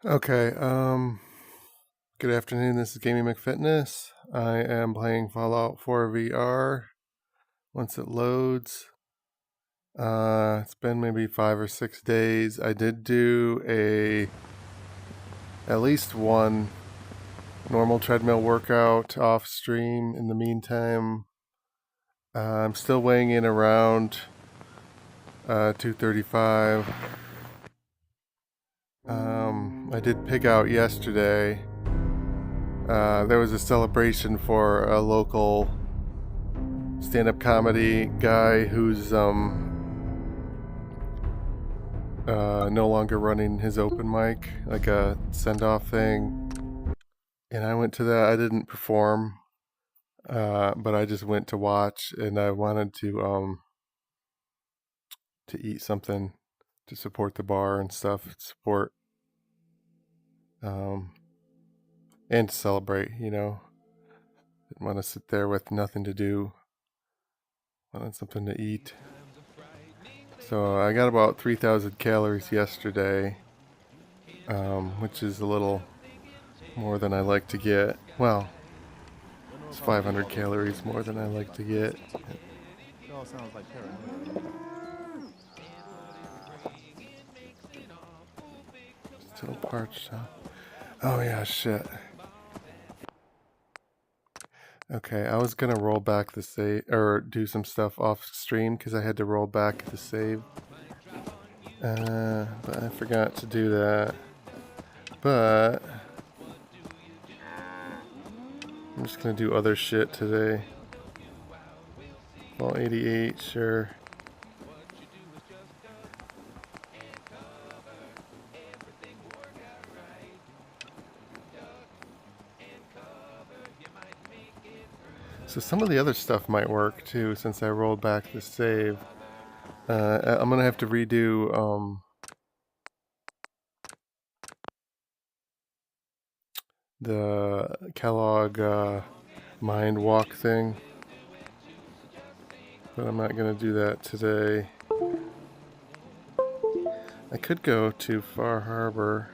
Okay, good afternoon. This is Gaming McFitness. I am playing Fallout 4 VR once it loads. It's been maybe 5 or 6 days. I did do at least one normal treadmill workout off stream in the meantime. I'm still weighing in around 235. I did pig out yesterday. There was a celebration for a local stand-up comedy guy who's no longer running his open mic, like a send-off thing. And I went to that. I didn't perform, but I just went to watch, and I wanted to eat something to support the bar and stuff, support and to celebrate. Didn't want to sit there with nothing to do. Wanted something to eat. So I got about 3,000 calories yesterday, which is a little more than I like to get. Well, it's 500 calories more than I like to get. It all sounds like paranoia. Still parched, huh? Oh yeah, shit. Okay, I was gonna roll back the save, or do some stuff off stream because I had to roll back the save. But I forgot to do that. But I'm just gonna do other shit today. Well, 88, sure. So some of the other stuff might work too, since I rolled back the save. I'm gonna have to redo the Kellogg mind walk thing, but I'm not gonna do that today. I could go to Far Harbor.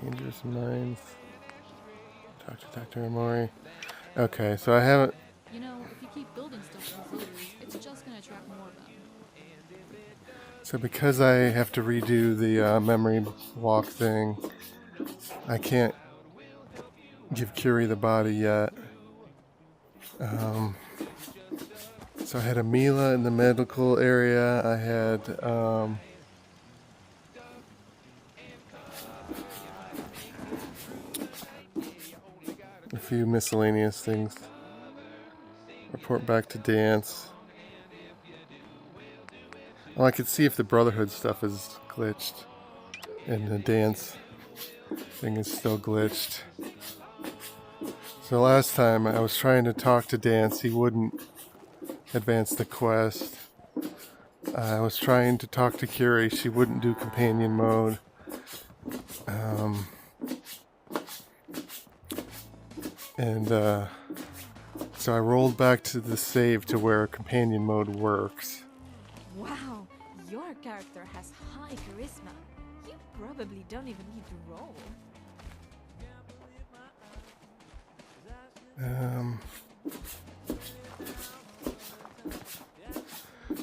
Dangerous Minds. Talk to Dr. Amori. Okay, so I haven't. You know, if you keep building stuff in cities, it's just gonna attract more of them. So because I have to redo the memory walk thing, I can't give Curie the body yet. So I had a Mila in the medical area. I had a few miscellaneous things. Report back to dance. Well, I could see if the Brotherhood stuff is glitched. And the dance thing is still glitched. So last time I was trying to talk to Dance, he wouldn't advance the quest. I was trying to talk to Curie, she wouldn't do companion mode. So I rolled back to the save to where companion mode works. Wow, your character has high charisma. You probably don't even need to roll.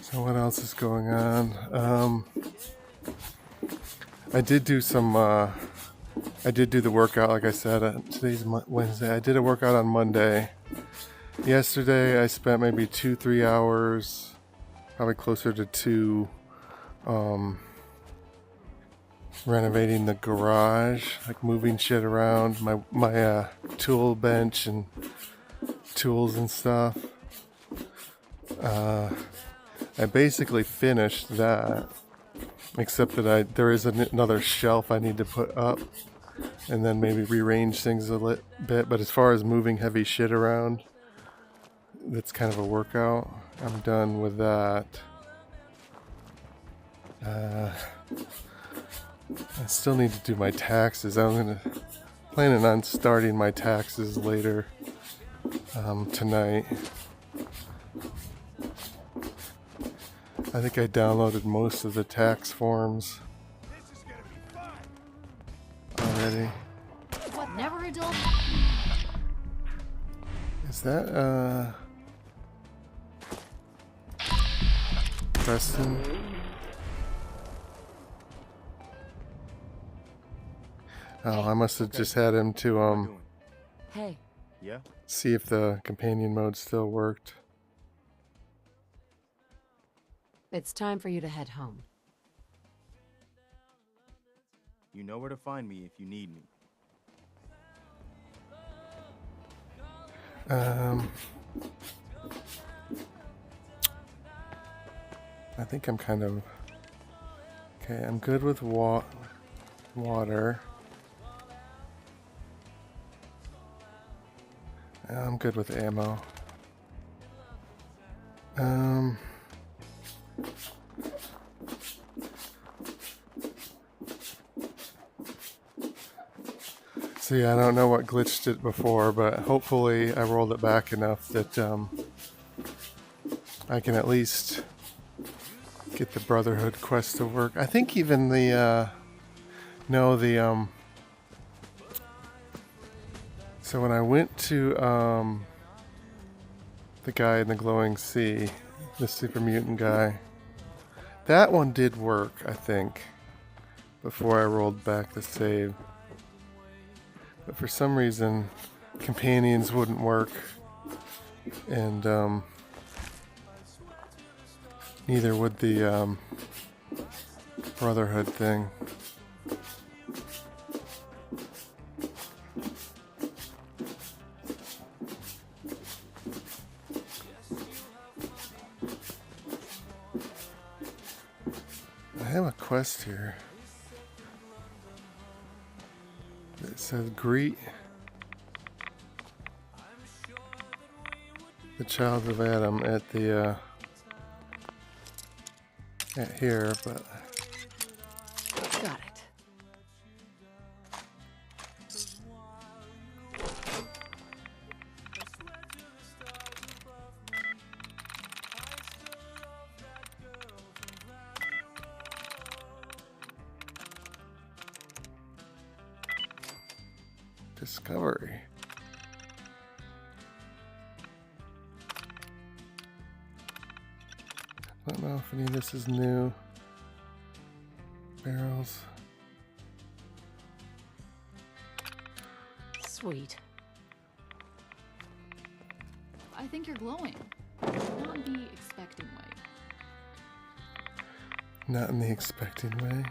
So what else is going on? I did do the workout, like I said. Today's Wednesday. I did a workout on Monday. Yesterday I spent maybe 2-3 hours, probably closer to 2, renovating the garage, like moving shit around, my tool bench and tools and stuff. I basically finished that, except that there is another shelf I need to put up, and then maybe rearrange things a bit. But as far as moving heavy shit around, that's kind of a workout. I'm done with that. I still need to do my taxes. I'm gonna planning on starting my taxes later tonight. I think I downloaded most of the tax forms already. What never a dull. Is that Preston? Oh, I must have just had him to Hey, Yeah? see if the companion mode still worked. it's time for you to head home. You know where to find me if you need me. I think I'm kind of okay. I'm good with water. I'm good with ammo. See, I don't know what glitched it before, but hopefully I rolled it back enough that I can at least get the Brotherhood quest to work. I think even the so when I went to the guy in the glowing sea, the super mutant guy, that one did work, I think, before I rolled back the save. But for some reason, companions wouldn't work, and neither would the Brotherhood thing. I have a quest here. It says greet the child of Adam at the at here, but Got it. discovery. I don't know if any of this is new. Barrels. Sweet. I think you're glowing. Not in the expecting way. Not in the expected way.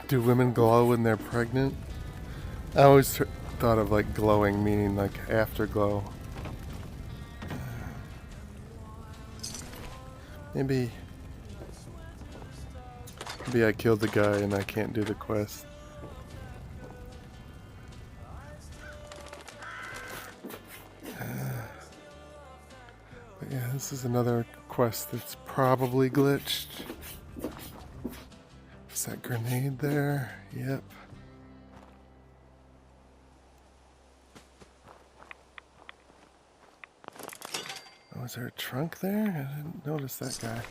Do women glow when they're pregnant? I always thought of like glowing meaning like afterglow. Maybe I killed the guy and I can't do the quest. But yeah, this is another quest that's probably glitched. Is that grenade there? Yep. Oh, is there a trunk there? I didn't notice that guy.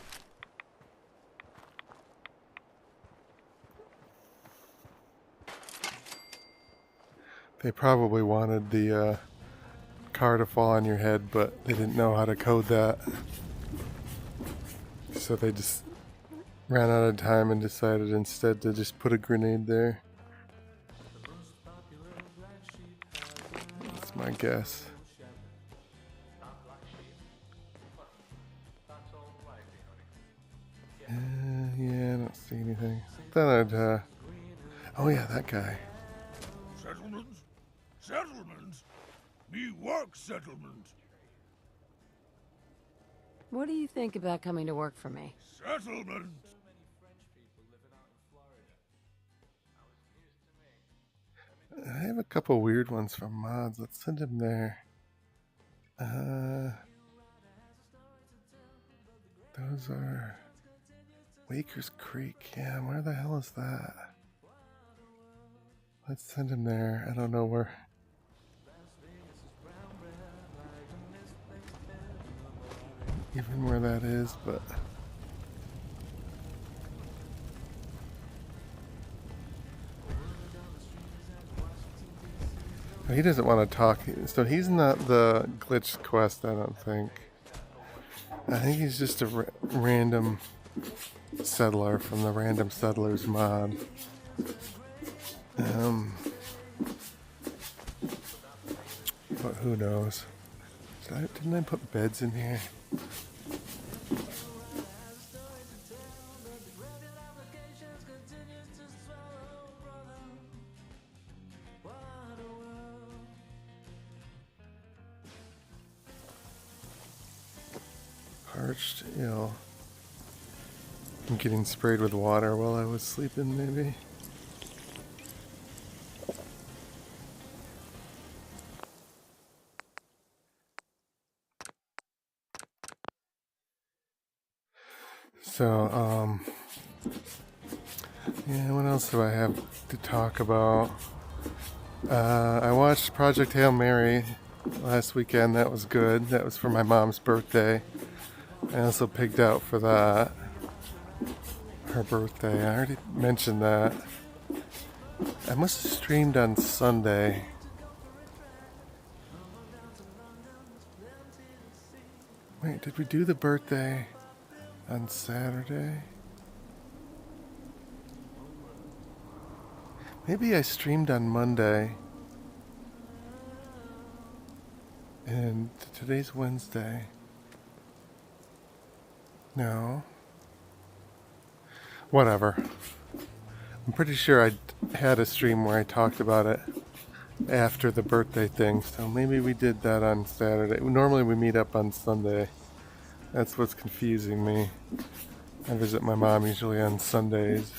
They probably wanted the car to fall on your head, but they didn't know how to code that. So they just ran out of time and decided instead to just put a grenade there. That's my guess. Yeah, I don't see anything. Thought I'd, oh yeah, that guy. Settlements? Settlements? Me work settlement. What do you think about coming to work for me? Settlement. I have a couple weird ones from mods. Let's send him there. Those are... Baker's Creek. Yeah, where the hell is that? Let's send him there. I don't know where. Even where that is, but. He doesn't want to talk, so he's not the glitch quest, I don't think. I think he's just a random settler from the Random Settlers mod. But who knows? Didn't I put beds in here? Parched, ill. I'm getting sprayed with water while I was sleeping, maybe. So, yeah, what else do I have to talk about? I watched Project Hail Mary last weekend. That was good. That was for my mom's birthday. I also pigged out for that. Her birthday. I already mentioned that. I must have streamed on Sunday. Wait, did we do the birthday on Saturday? Maybe I streamed on Monday. And today's Wednesday. No. Whatever. I'm pretty sure I had a stream where I talked about it after the birthday thing, so maybe we did that on Saturday. Normally we meet up on Sunday. That's what's confusing me. I visit my mom usually on Sundays.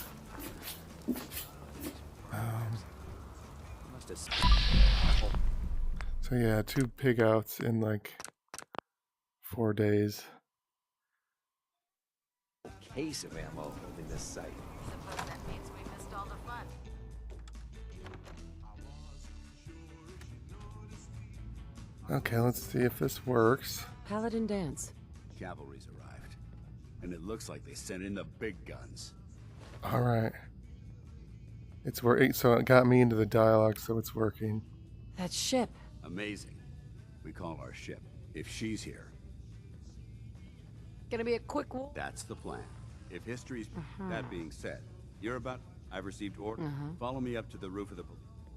So yeah, 2 pig outs in like 4 days. Case of ammo holding this site. Suppose that means we missed all the fun. Okay, let's see if this works. Paladin dance. Cavalry's arrived, and it looks like they sent in the big guns. All right. It's working, so it got me into the dialogue, so it's working. That ship. Amazing. We call our ship. If she's here, Gonna be a quick war. that's the plan. If history's... That being said, you're about... I've received orders. Follow me up to the roof of the...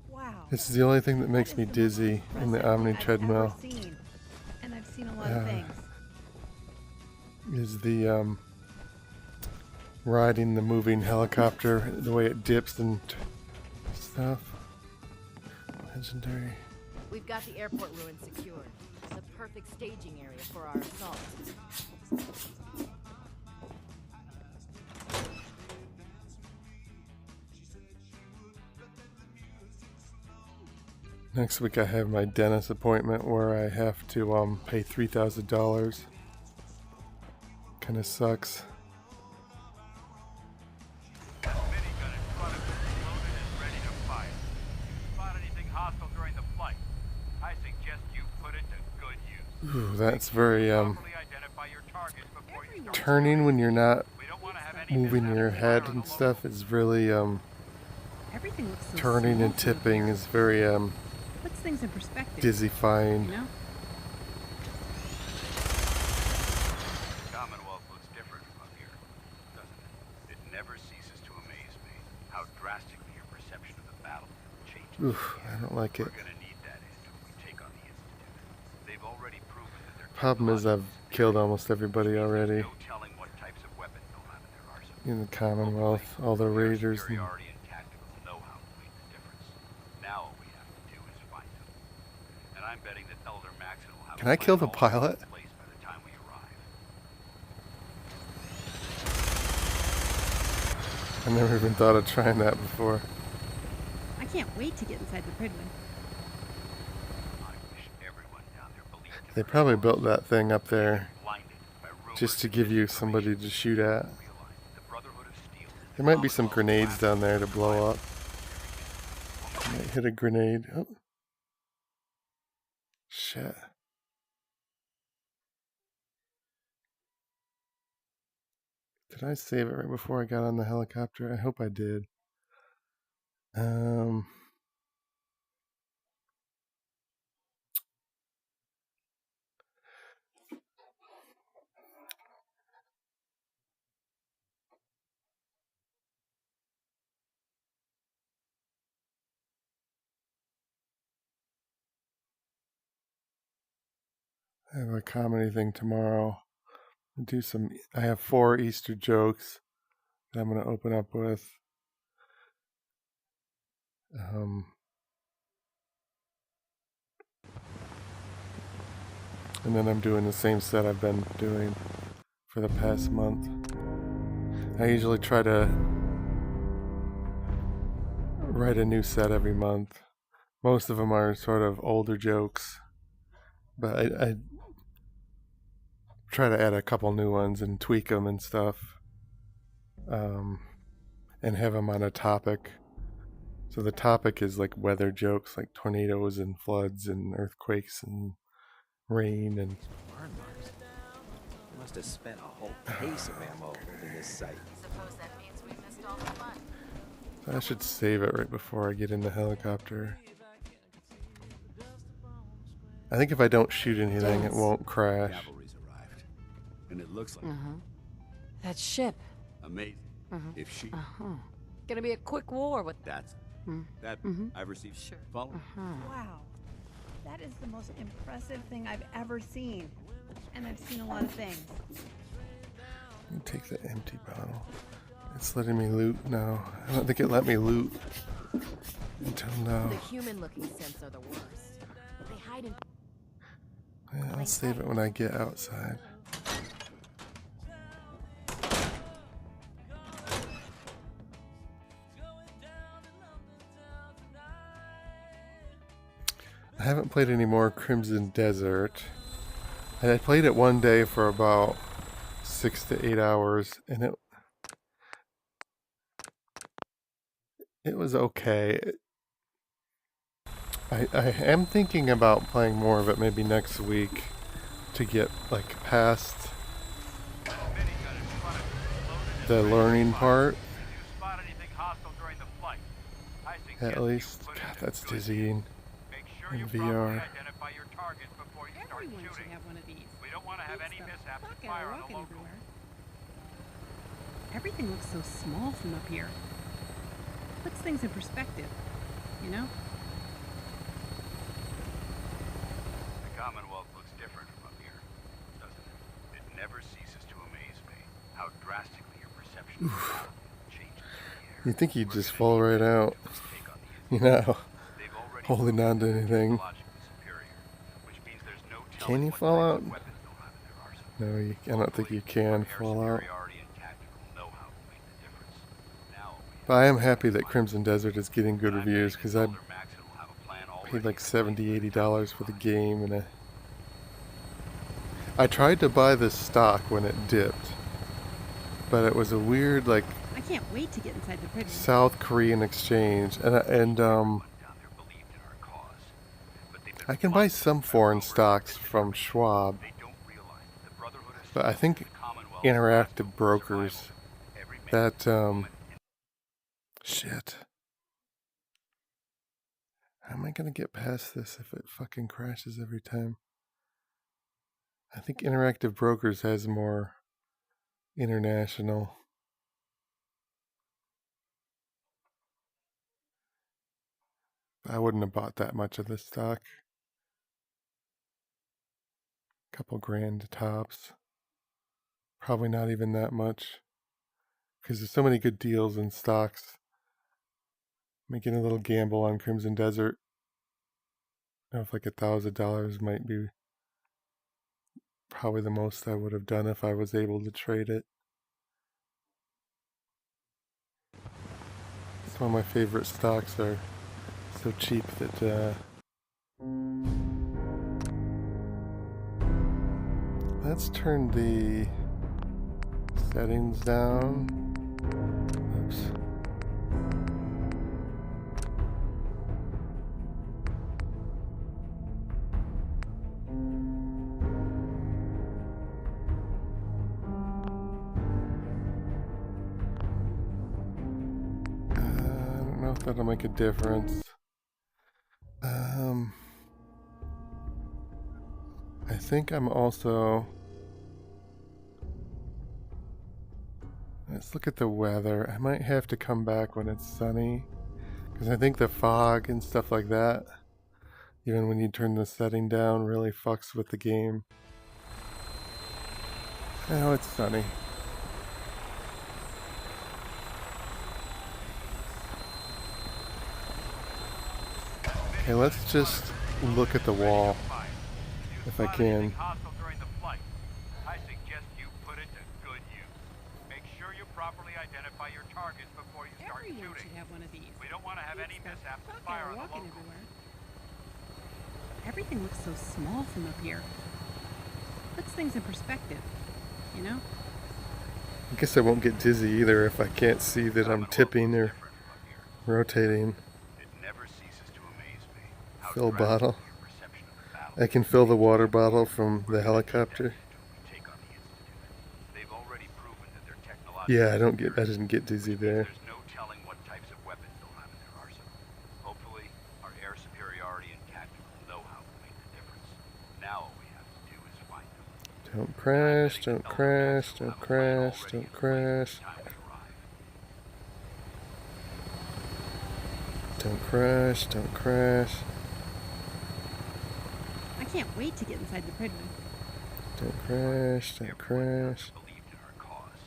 Wow. This is the only thing that makes me dizzy in the Omni Treadmill. And I've seen a lot of things. Is the riding the moving helicopter, the way it dips and stuff. Legendary. We've got the airport ruin secured. The perfect staging area for our assault. Next week I have my dentist appointment where I have to pay $3,000. Kinda sucks. Minigun in front of you is loaded and ready to fire. If you spot anything hostile during the flight, I suggest you put it to good use. Ooh, that's very Properly identify your targets before you start. turning when you're not We don't want to have any moving mishaps your fire head on and the stuff is really Everything looks so turning small and from tipping here. is very Puts things in perspective. dizzyfying. You know? Commonwealth looks different from up here, doesn't it? It never ceases to amaze me how drastically your perception of the battle changes. Oof, I don't like it. We're gonna need that edge when we take on the Institute. They've already proven that they're Problem is I've killed almost everybody already no telling what types of weapons they'll have in their arsenal. in the Commonwealth. All the raiders. And Superiority in tactical know-how will make the difference. Now all we have to do is find them. And I'm betting that Elder Maxon will have Can I kill the pilot? a place by the time we arrive. I never even thought of trying that before. I can't wait to get inside the Pridwin. I wish everyone down there believed in They our probably cause. built that thing up there Blinded by rumors just to and give you misinformation. somebody to shoot at. Realize the Brotherhood There might be some grenades down there to blow up. Might hit a grenade. Oh. Shit. Did I save it right before I got on the helicopter? I hope I did. I have a comedy thing tomorrow. I have 4 Easter jokes that I'm going to open up with. And then I'm doing the same set I've been doing for the past month. I usually try to write a new set every month. Most of them are sort of older jokes, but I try to add a couple new ones and tweak them and stuff, and have them on a topic. So the topic is like weather jokes, like tornadoes and floods and earthquakes and rain and. Burn marks. You must have spent a whole case of ammo holding this site. Suppose that means we missed all the fun. I should save it right before I get in the helicopter. I think if I don't shoot anything, it won't crash. Cavalry's arrived, and it looks like That ship. amazing. If she, Gonna be a quick war with that's that I've received. Sure. Follow. Wow. That is the most impressive thing I've ever seen. And I've seen a lot of things. Let me take the empty bottle. It's letting me loot now. I don't think it let me loot until now. The human-looking scents are the worst. They hide in. Yeah, I'll save it when I get outside. I haven't played any more Crimson Desert. And I played it one day for about 6 to 8 hours, and it was okay. I am thinking about playing more of it maybe next week to get like past the learning part. At least. God, that's dizzying in VR. Everyone should have one of these. We don't want to have any mishaps with fire on the local. Everything looks so small from up here. Puts things in perspective, you know? The Commonwealth looks different from up here, doesn't it? It never ceases to amaze me how drastically your perception of reality changes. You'd think you'd just fall right out. You know, holding on to anything. Can you fall out? No, I don't think you can fall out. But I am happy that Crimson Desert is getting good reviews because I paid like $70, $80 for the game, and I tried to buy this stock when it dipped, but it was a weird like I can't wait to get inside the Treadmill. South Korean exchange, and I can buy some foreign stocks from Schwab, but I think Interactive Brokers, that, shit. How am I gonna get past this if it fucking crashes every time? I think Interactive Brokers has more international. I wouldn't have bought that much of this stock. Couple grand tops. Probably not even that much. Because there's so many good deals in stocks. Making a little gamble on Crimson Desert of like $1,000 might be probably the most I would have done if I was able to trade it. It's one of my favorite stocks. Are so cheap that let's turn the settings down of that'll make a difference. I think I'm also... Let's look at the weather. I might have to come back when it's sunny, because I think the fog and stuff like that, even when you turn the setting down, really fucks with the game. Now it's sunny. Okay, let's just look at the wall, if I can. Hostile during the flight. I suggest you put it to good use. Make sure you properly identify your targets before you start Everyone shooting. should have one of these. We don't want to have any mishaps with fire on the walking local. everywhere. Everything looks so small from up here. Puts things in perspective, you know? I guess I won't get dizzy either if I can't see that I'm tipping or rotating. It never ceases to amaze me. Fill bottle. I can fill the water bottle from the helicopter. They've already proven that they're technological. Yeah, I didn't get dizzy there. There's no telling what types of weapons they'll have in their arsenal. Hopefully, our air superiority and tactical know-how will make the difference. Now all we have to do is find them. Don't crash, don't crash, don't crash, don't crash. Don't crash, don't crash. I can't wait to get inside the Treadmill. Don't crash, don't crash. Believed in our cause,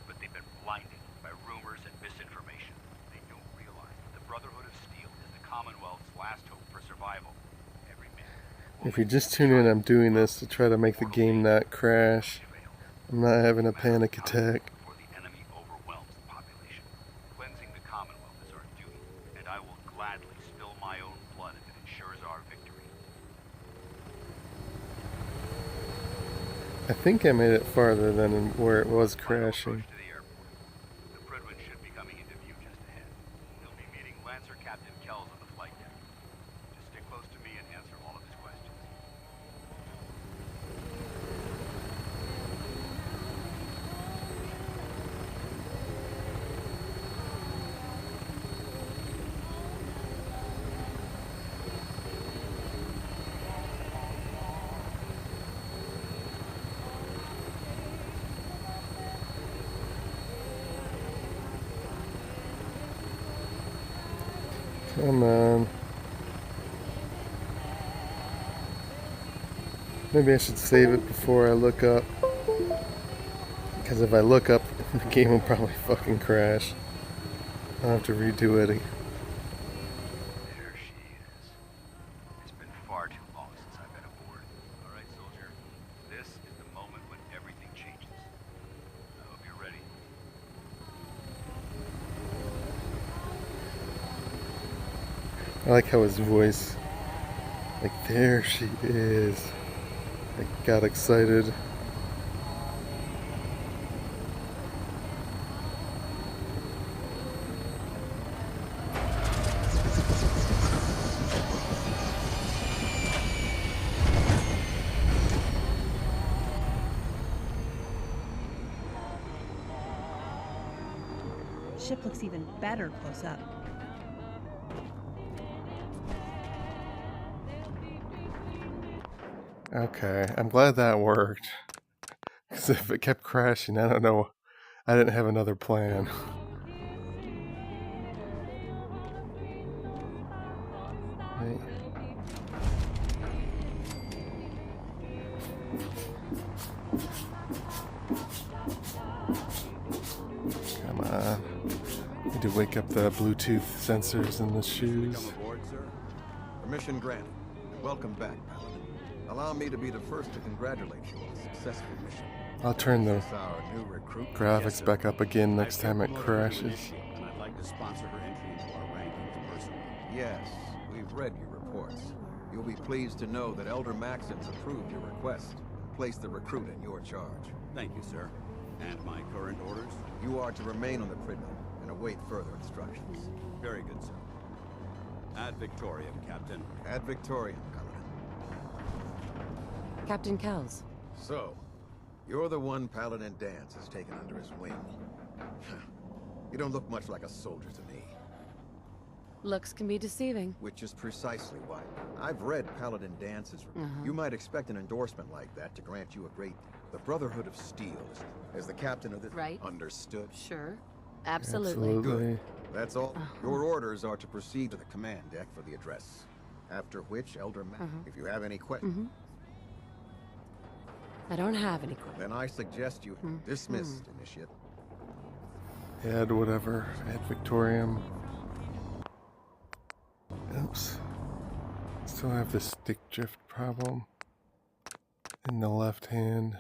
but they've been blinded by rumors and misinformation. They don't realize that the Brotherhood of Steel is the Commonwealth's last hope for survival. Every man. If you just tune in, I'm doing this to try to make the game not crash. I'm not having a panic attack. Before the enemy overwhelms the population. Cleansing the Commonwealth is our duty, and I will gladly spill my own blood if it ensures our victory. I think I made it farther than where it was crashing. To the airport. The Pridwin should be coming into view just ahead. He'll be meeting Lancer Captain Kells on the flight deck. Just stick close to me and answer all of his questions. Come on. Maybe I should save it before I look up. Because if I look up, the game will probably fucking crash. I'll have to redo it. There she is. It's been far too long since I've been aboard. All right, soldier. This is the moment when everything changes. I hope you're ready. I like how his voice, like, there she is. I got excited. Ship looks even better close up. Okay, I'm glad that worked. Because if it kept crashing, I don't know. I didn't have another plan. Right. Come on. Need to wake up the Bluetooth sensors in the shoes. Welcome aboard, sir. Permission granted. Welcome back, Paladin. Allow me to be the first to congratulate you on a successful mission. I'll turn the This is our new recruit. graphics back up again next time it crashes. And I'd like to sponsor her entry into our rankings personally. Yes, we've read your reports. You'll be pleased to know that Elder Maxim's approved your request and placed the recruit in your charge. Thank you, sir. And my current orders? You are to remain on the Treadmill and await further instructions. Very good, sir. Ad Victoriam, Captain. Ad Victoriam, Paladin. Captain Kells. So, you're the one Paladin Dance has taken under his wing. You don't look much like a soldier to me. Looks can be deceiving. Which is precisely why. I've read Paladin Dance's review. You might expect an endorsement like that to grant you a great... The Brotherhood of Steel, as the captain of the... Right. Understood? Sure. Absolutely. Good. That's all. Your orders are to proceed to the command deck for the address. After which, Elder Mac, if you have any questions... I don't have any questions. Then I suggest you dismissed, Initiate. Add whatever. Add Victorium. Oops. Still have the stick drift problem in the left hand.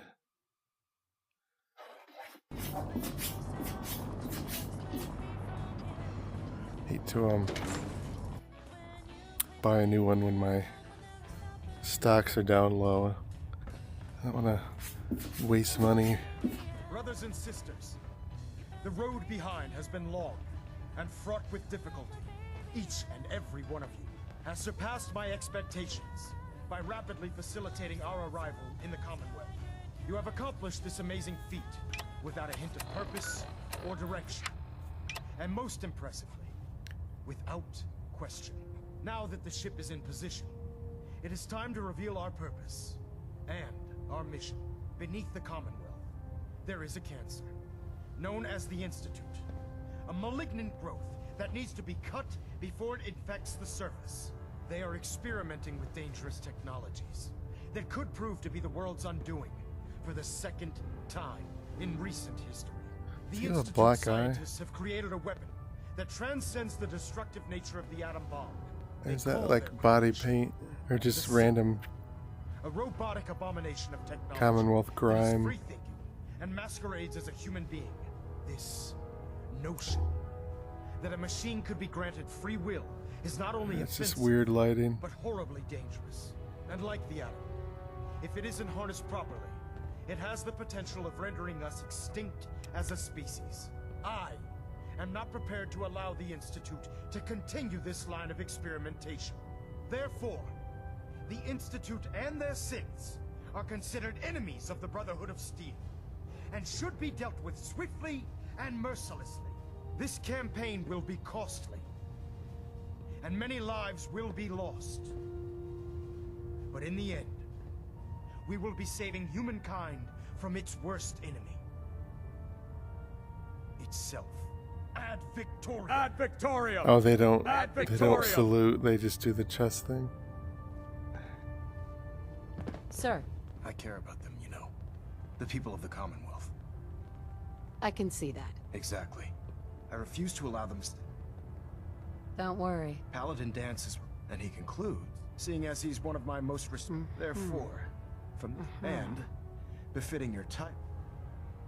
Hate to buy a new one when my stocks are down low. I don't want to waste money. Brothers and sisters, the road behind has been long and fraught with difficulty. Each and every one of you has surpassed my expectations by rapidly facilitating our arrival in the Commonwealth. You have accomplished this amazing feat without a hint of purpose or direction. And most impressively, without question. Now that the ship is in position, it is time to reveal our purpose and our mission. Beneath the Commonwealth, there is a cancer, known as the Institute. A malignant growth that needs to be cut before it infects the surface. They are experimenting with dangerous technologies that could prove to be the world's undoing for the second time in recent history. The Institute scientists have created a weapon that transcends the destructive nature of the atom bomb. Is that like body paint or just random a robotic abomination of technology Commonwealth grime? Free thinking and masquerades as a human being. This notion that a machine could be granted free will is not only It's just offensive, weird lighting. but horribly dangerous. And like the atom, if it isn't harnessed properly, it has the potential of rendering us extinct as a species. I am not prepared to allow the Institute to continue this line of experimentation. Therefore, the Institute and their synths are considered enemies of the Brotherhood of Steel, and should be dealt with swiftly and mercilessly. This campaign will be costly, and many lives will be lost. But in the end, we will be saving humankind from its worst enemy. Itself. Ad Victoriam! Ad Victoriam! Oh, they don't salute, they just do the chest thing. Sir. I care about them, you know. The people of the Commonwealth. I can see that. Exactly. I refuse to allow them Don't worry. Paladin dances, and he concludes, seeing as he's one of my most Therefore, from and befitting your type.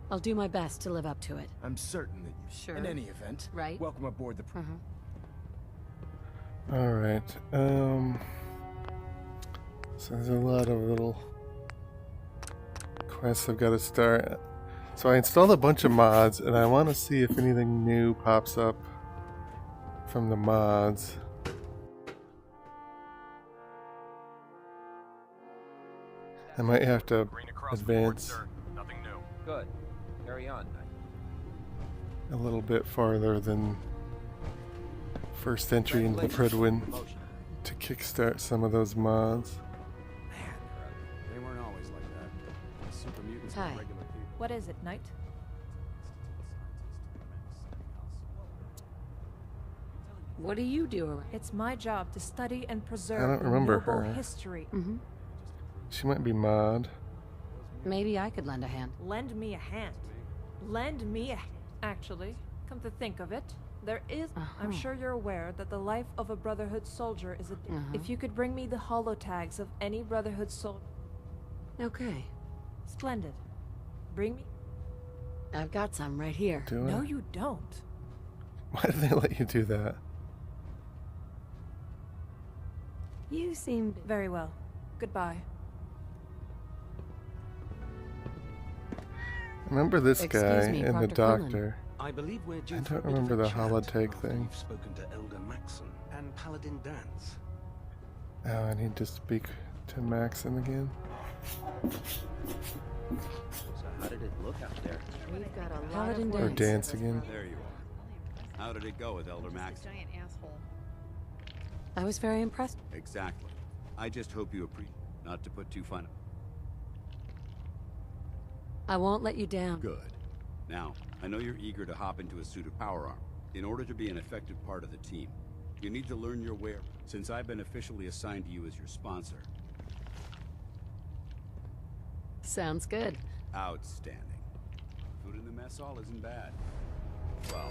I'll do my best to live up to it. I'm certain that you, in any event, welcome aboard the Alright, so there's a lot of little quests I've got to start. So I installed a bunch of mods, and I want to see if anything new pops up from the mods. I might have to advance Nothing new. Good. Carry on. a little bit farther than first entry into the Predwin to kickstart some of those mods. They weren't always like that. Super mutants were Hi. regular people. What is it, Knight? What do you do around? It's my job to study and preserve I don't remember noble her. history. She might be mod. Maybe I could lend a hand. Lend me a hand. Lend me a... Actually, come to think of it, there is... I'm sure you're aware that the life of a Brotherhood soldier is a... If you could bring me the holotags of any Brotherhood soldier... Okay. Splendid. Bring me... I've got some right here. Do No, I? you don't. Why do they let you do that? You seem... Very well. Goodbye. Remember this Excuse guy me, and the Proctor doctor. I believe we're due I for a don't bit of remember a the chat holotag after thing. You've spoken to Elder Maxon and Paladin Dance. Oh, I need to speak to Maxon again. So how did it look out there? We've got a lot Paladin of Or work. dance again. There you are. How did it go with Elder Max? Giant asshole. I was very impressed. Exactly. I just hope you appreciate, not to put too fine. I won't let you down. Good. Now, I know you're eager to hop into a suit of power armor. In order to be an effective part of the team, you need to learn your way. Since I've been officially assigned to you as your sponsor. Sounds good. Outstanding. Food in the mess hall isn't bad. Well,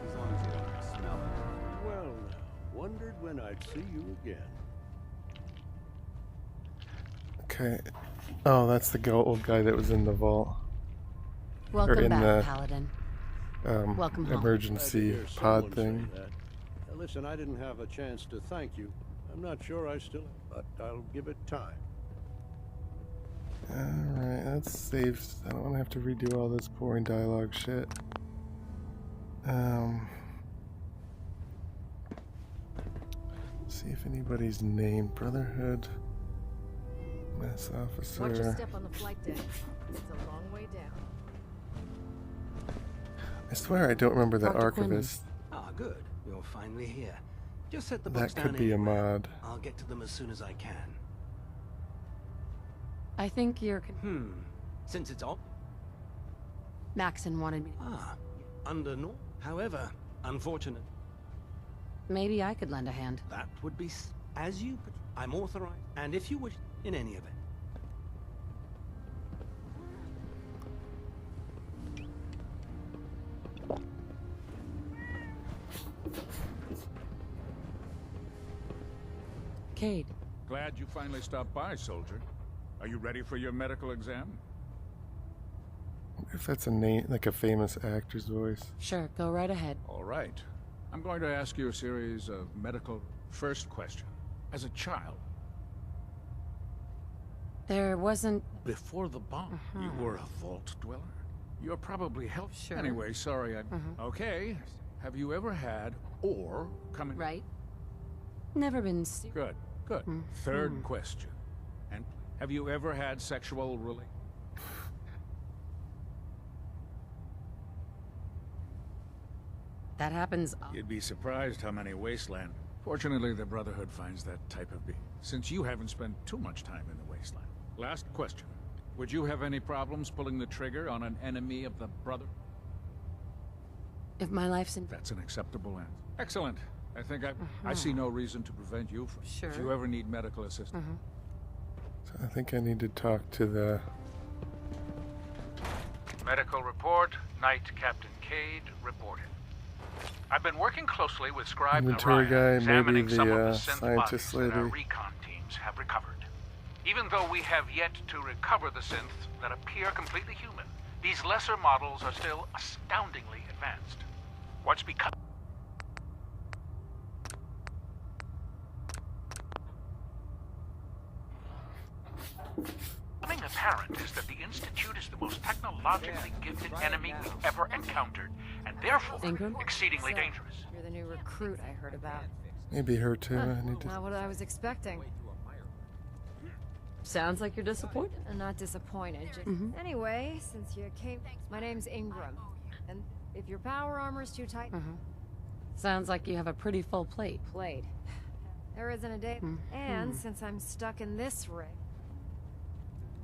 as long as you don't smell it. Well, now, wondered when I'd see you again. Okay. Oh, that's the old guy that was in the vault. Welcome in back, the, Paladin. Welcome home. emergency pod thing. Listen, I didn't have a chance to thank you. I'm not sure I still, but I'll give it time. Alright, that's safe. I don't want to have to redo all this boring dialogue shit. See if anybody's named Brotherhood. Mess officer. Watch your step on the flight deck. It's a long way down. I swear I don't remember that Dr. Quinlan. archivist. Ah, good. You're finally here. Just set the books That down could be a anywhere. mod. I'll get to them as soon as I can. I think you're... Since it's all... Maxon wanted me... Under no... However, unfortunate. Maybe I could lend a hand. That would be as you... I'm authorized. And if you wish, in any event. Cade. Glad you finally stopped by, soldier. Are you ready for your medical exam? If that's a name, like a famous actor's voice. Sure, go right ahead. All right. I'm going to ask you a series of medical... First question. As a child... There wasn't... Before the bomb, you were a vault dweller? You're probably healthy. Sure. Anyway, sorry, Okay. Have you ever had, or come in... Right. Never been... Good, good. Third question. And have you ever had sexual relations? That happens... You'd be surprised how many wasteland. Fortunately, the Brotherhood finds that type of being, since you haven't spent too much time in the wasteland. Last question. Would you have any problems pulling the trigger on an enemy of the Brother? If my life's in... That's an acceptable answer. Excellent. I think I see no reason to prevent you from... Sure. If you ever need medical assistance. So I think I need to talk to the... Medical report. Night Captain Cade reported. I've been working closely with Scribe inventory Narayan, guy, maybe examining some of the the synth scientist bodies that our lady. recon teams have recovered. Even though we have yet to recover the synths that appear completely human, these lesser models are still astoundingly advanced. What's become... Becoming apparent is that the Institute is the most technologically gifted enemy we've ever encountered, and therefore exceedingly dangerous. You're the new recruit I heard about. Maybe her too. I need to... Not what I was expecting. Sounds like you're disappointed. Not disappointed. Just... Anyway, since you came... My name's Ingram. And if your power armor's too tight... Sounds like you have a pretty full plate. There isn't a day... And since I'm stuck in this rig...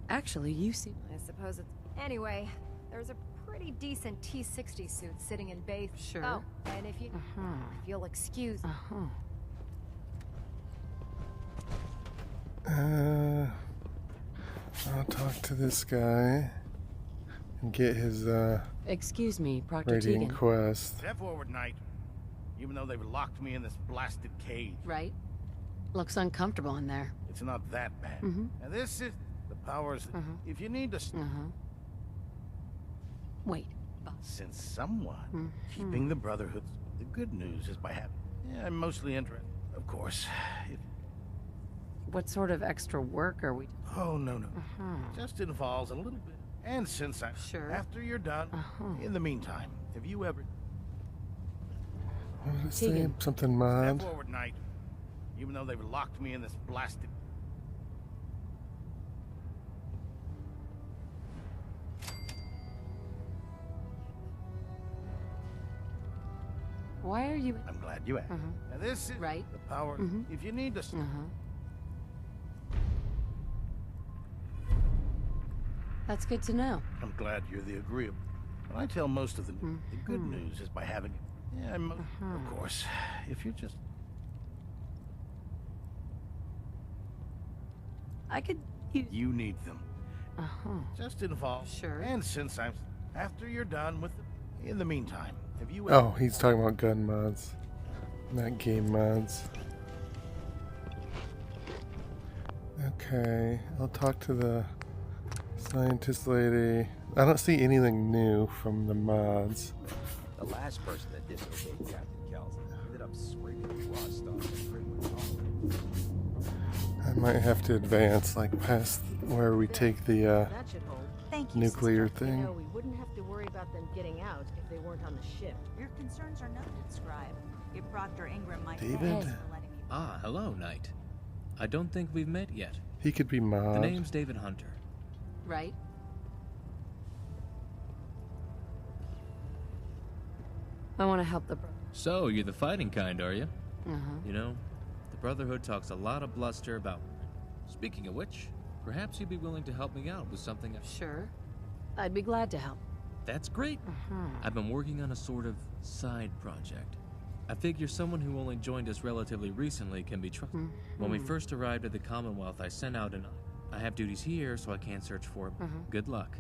Actually, you seem... I suppose it's... Anyway, there's a pretty decent T-60 suit sitting in base... Sure. Oh, and if you... If you'll excuse... I'll talk to this guy and get his Excuse me, Proctor radiant Tegan. quest. Step forward, Knight. Even though they've locked me in this blasted cage. Right? Looks uncomfortable in there. It's not that bad. Now this is the powers. If you need to. Wait. Since someone keeping the Brotherhood, the good news is by having. Yeah, I'm mostly interested, of course. What sort of extra work are we... Oh, no. Just involves a little bit. And since I'm... Sure. After you're done, in the meantime, have you ever... What did it say? Something mod? Step forward, Knight. Even though they've locked me in this blasted... Why are you... I'm glad you asked. Now this is Right. the power. If you need to... That's good to know. I'm glad you're the agreeable. But I tell most of them the good news is by having... Yeah, of course. If you're just... I could use... You need them. Just involve. Sure. And since I'm... After you're done with them... In the meantime, have you... Oh, he's talking about gun mods, not game mods. Okay, I'll talk to the scientist lady. I don't see anything new from the mods. The last person that disobeyed Captain Kells ended up scraping raw stuff and Grimwood Hollow. I might have to advance, like past where we take the That should hold. Thank you, nuclear sister. thing. You know, we wouldn't have to worry about them getting out if they weren't on the ship. Your concerns are noted, Scribe. If Proctor Ingram might David? thank you for letting me... Ah, hello, Knight. I don't think we've met yet. He could be mod. The name's David Hunter. Right. I want to help the... So, you're the fighting kind, are you? You know, the Brotherhood talks a lot of bluster about... Speaking of which, perhaps you'd be willing to help me out with something... Sure. I'd be glad to help. That's great. I've been working on a sort of side project. I figure someone who only joined us relatively recently can be trusted. When we first arrived at the Commonwealth, I sent out an... I have duties here, so I can't search for him. Good luck.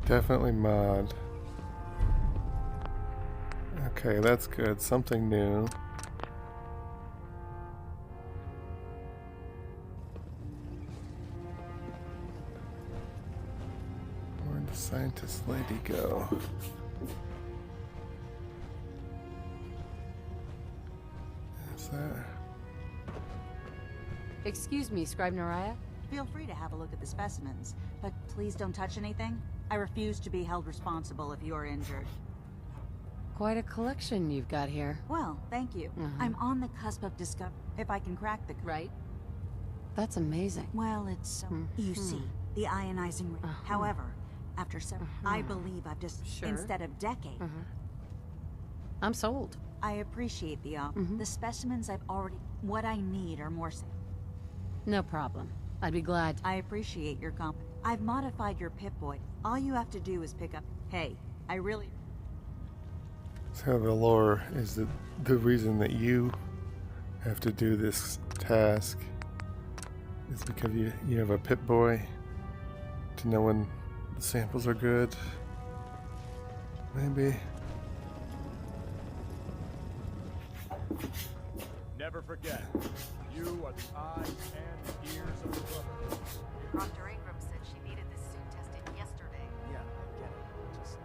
Definitely mod. Okay, that's good. Something new. Where'd the scientist lady go? Is that... Excuse me, Scribe Naraya? Feel free to have a look at the specimens, but please don't touch anything. I refuse to be held responsible if you're injured. Quite a collection you've got here. Well, thank you. I'm on the cusp of discovery. If I can crack the... Right. That's amazing. Well, it's... You see, the ionizing ray. However, after several... I believe I've just... Instead of decades... I'm sold. I appreciate the offer. The specimens I've already... What I need are more... No problem. I'd be glad. I appreciate your I've modified your Pip-Boy. All you have to do is pick up... Hey, I really... So the lore is the reason that you have to do this task is because you have a Pip-Boy to know when the samples are good. Maybe. Never forget, you are the eyes and ears of the Brotherhood. Dr. Ingram said she needed this suit tested yesterday. Yeah, I get it. Just...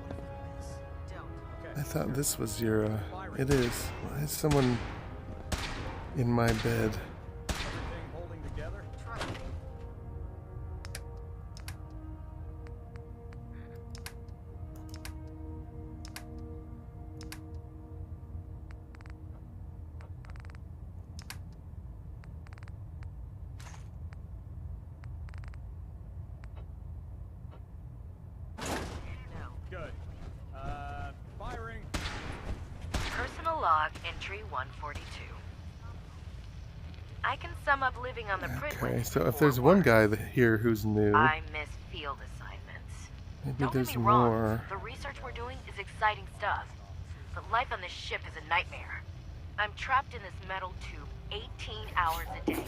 What if it is? Don't. I thought this was your, it is. Why is someone in my bed? Everything holding together? Trust me. Good. Firing. Personal log entry 142. I can sum up living on the Okay, so if there's one guy here who's new, I miss field assignments. maybe Don't get there's me wrong, more. the research we're doing is exciting stuff. But life on this ship is a nightmare. I'm trapped in this metal tube 18 hours a day.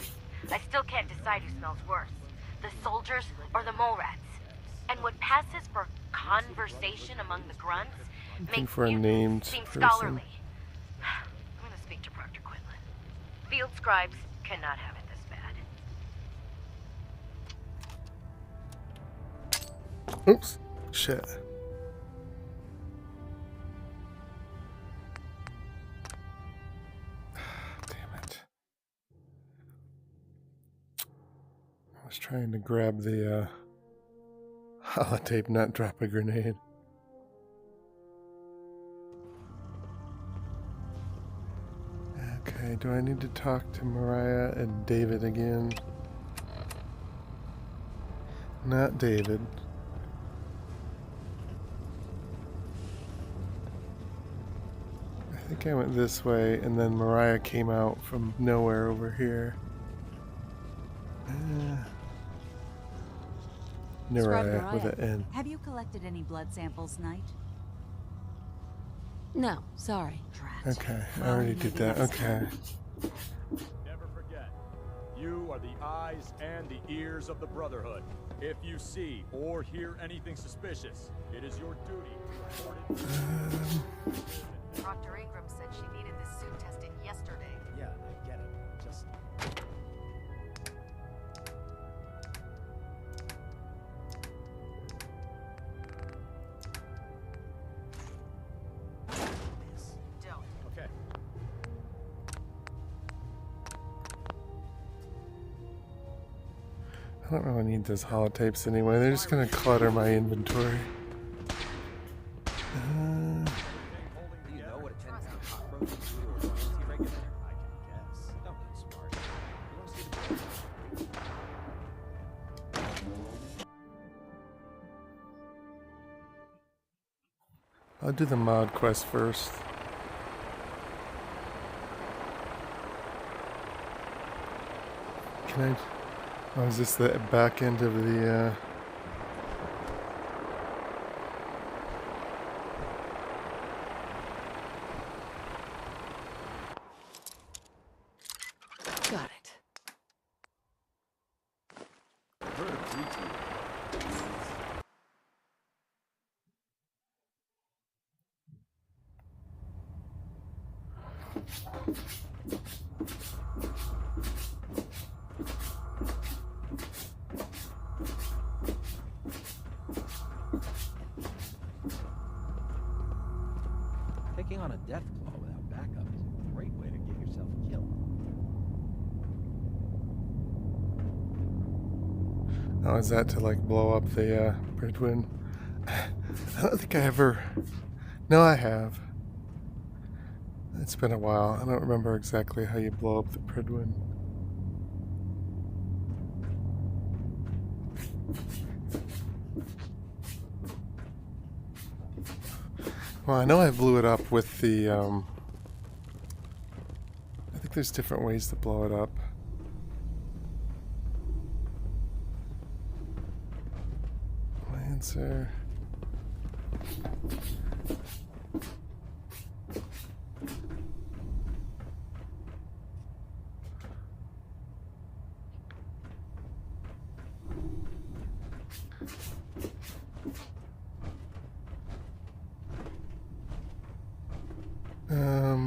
I still can't decide who smells worse, the soldiers or the mole rats. And what passes for conversation among the grunts Looking makes for a named seem person. scholarly. I'm gonna speak to Proctor Quinlan. Field scribes cannot have it this bad. Oops. Shit. Damn it. I was trying to grab the holotape, not drop a grenade. Okay, do I need to talk to Mariah and David again? Not David. think I went this way, and then Mariah came out from nowhere over here. Mariah with an N. Have you collected any blood samples, Knight? No, sorry. Okay, I already did that. Okay. Never forget, you are the eyes and the ears of the Brotherhood. If you see or hear anything suspicious, it is your duty to report it. Dr. Ingram said she needed this suit tested yesterday. Yeah, I get it. Just... Don't. Okay. I don't really need those holotapes anyway. They're just gonna clutter my inventory. Do you know what a 10-pound cockroach would do to a royalty regulator? I can guess. Don't be smart. You don't see the I'll do the mod quest first. Can I? Oh, is this the back end of the? Got it. Heard of routine. Taking on a death claw without backup is a great way to get yourself killed. Oh, is that to like blow up the Bridwin? I don't think I ever. No, I have. It's been a while. I don't remember exactly how you blow up the Bridwin. Well, I know I blew it up with the, I think there's different ways to blow it up. Lancer.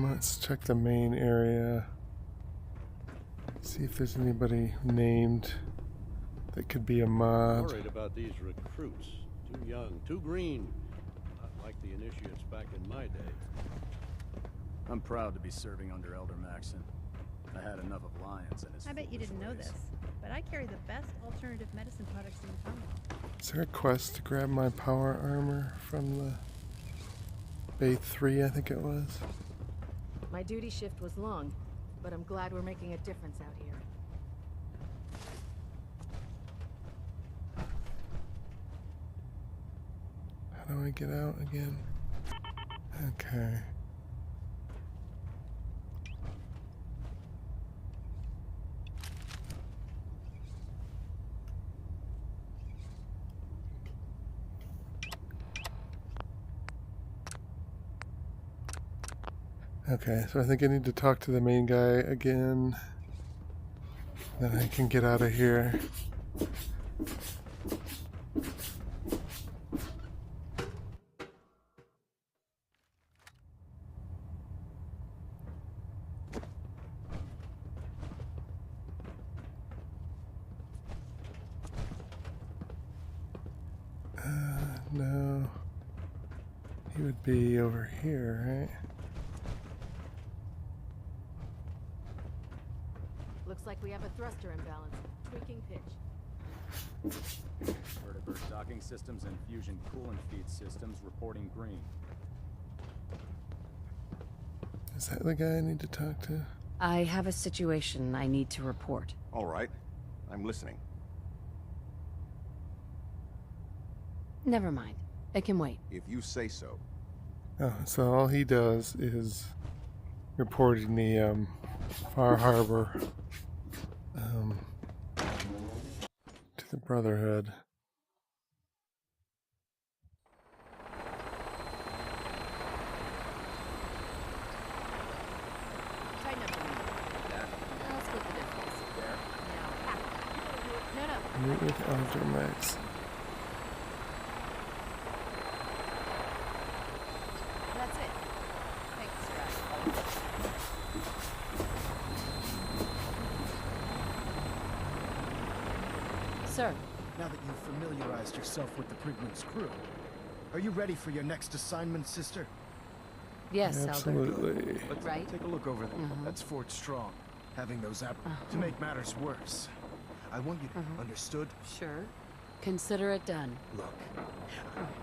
Let's check the main area. See if there's anybody named that could be a mod. Worried about these recruits. Too young, too green. Not like the initiates back in my day. I'm proud to be serving under Elder Maxon. I had enough of Lyons and his I bet you didn't know this, but I carry the best alternative medicine products in the Commonwealth. Is there a quest to grab my power armor from the Bay 3, I think it was? My duty shift was long, but I'm glad we're making a difference out here. How do I get out again? Okay. Okay, so I think I need to talk to the main guy again. Then I can get out of here. No. He would be over here, right? Looks like we have a thruster imbalance. Tweaking pitch. Vertibird docking systems and fusion coolant feed systems reporting green. Is that the guy I need to talk to? I have a situation I need to report. All right. I'm listening. Never mind. It can wait. If you say so. Oh, so all he does is reporting the Far Harbor to the Brotherhood. Tighten up the wheel. I'll split the difference. There. Now, no. Meet with Elder Max. That's it. Take the strap. Sir. Now that you've familiarized yourself with the Prigman's crew, are you ready for your next assignment, sister? Yes, Elder. Absolutely. Let's Right. take a look over there. That's Fort Strong. Having those to make matters worse, I want you to understood? Sure. Consider it done. Look,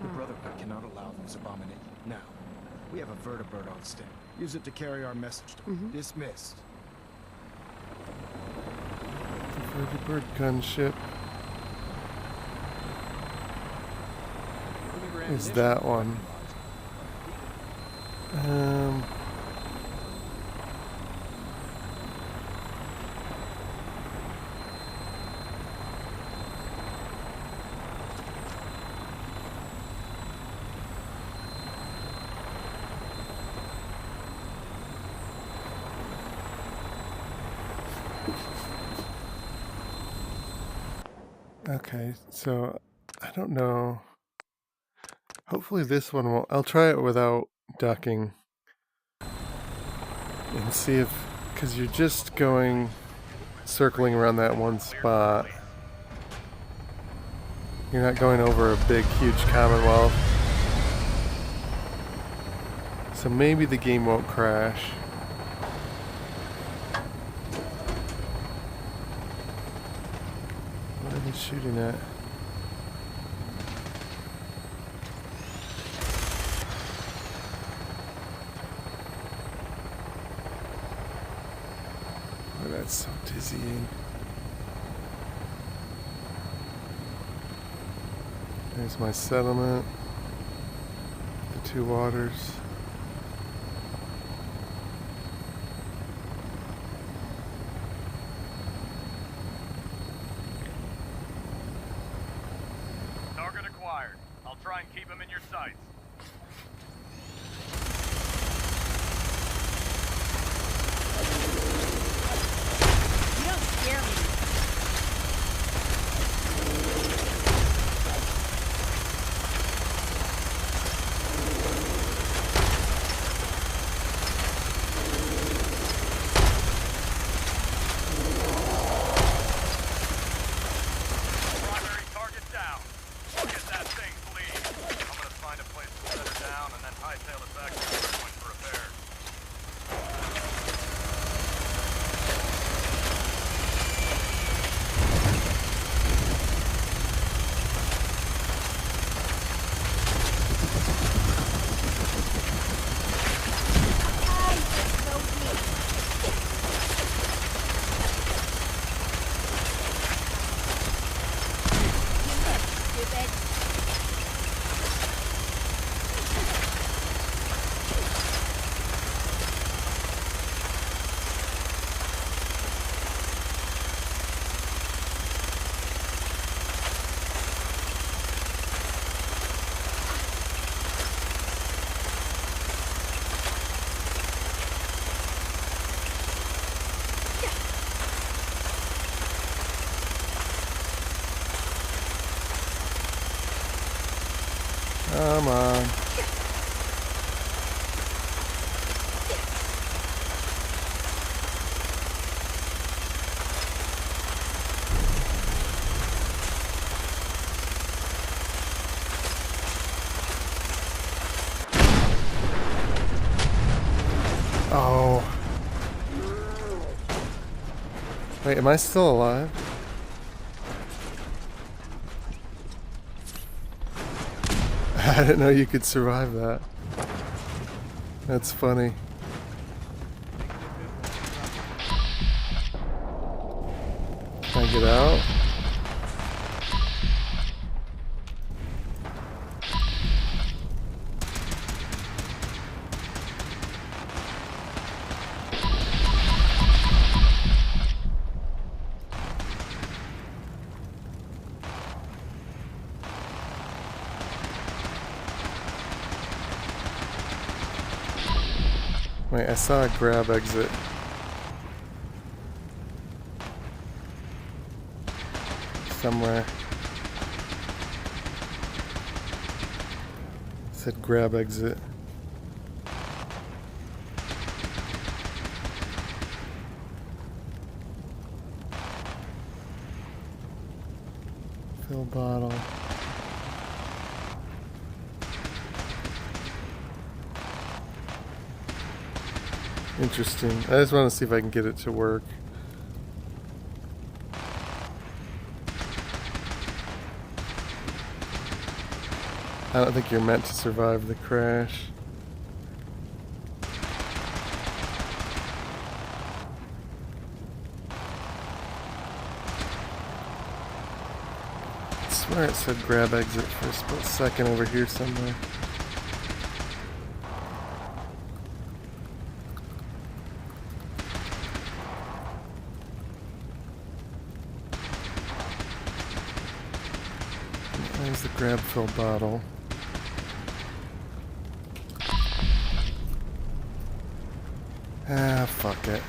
the Brotherhood cannot allow those abominations. Now, we have a vertibird on stand. Use it to carry our message to dismissed. The vertibird gunship is that one. Okay, so I don't know. Hopefully this one won't. I'll try it without ducking and see if, because you're just going circling around that one spot. You're not going over a big, huge Commonwealth. So maybe the game won't crash. What are they shooting at? Oh, that's so dizzying. There's my settlement. The two waters. Target acquired. I'll try and keep him in your sights. You don't scare me. Primary target down. Get that thing, please. I'm gonna find a place to set her down and then hightail it back to the point for repairs. Come on. Oh. Wait, am I still alive? I didn't know you could survive that. That's funny. Can I get out? Wait, I saw a grab exit. Somewhere. It said grab exit. Fill bottle. Interesting. I just want to see if I can get it to work. I don't think you're meant to survive the crash. I swear it said grab exit for a split second over here somewhere. There's the grab fill bottle. Ah, fuck it.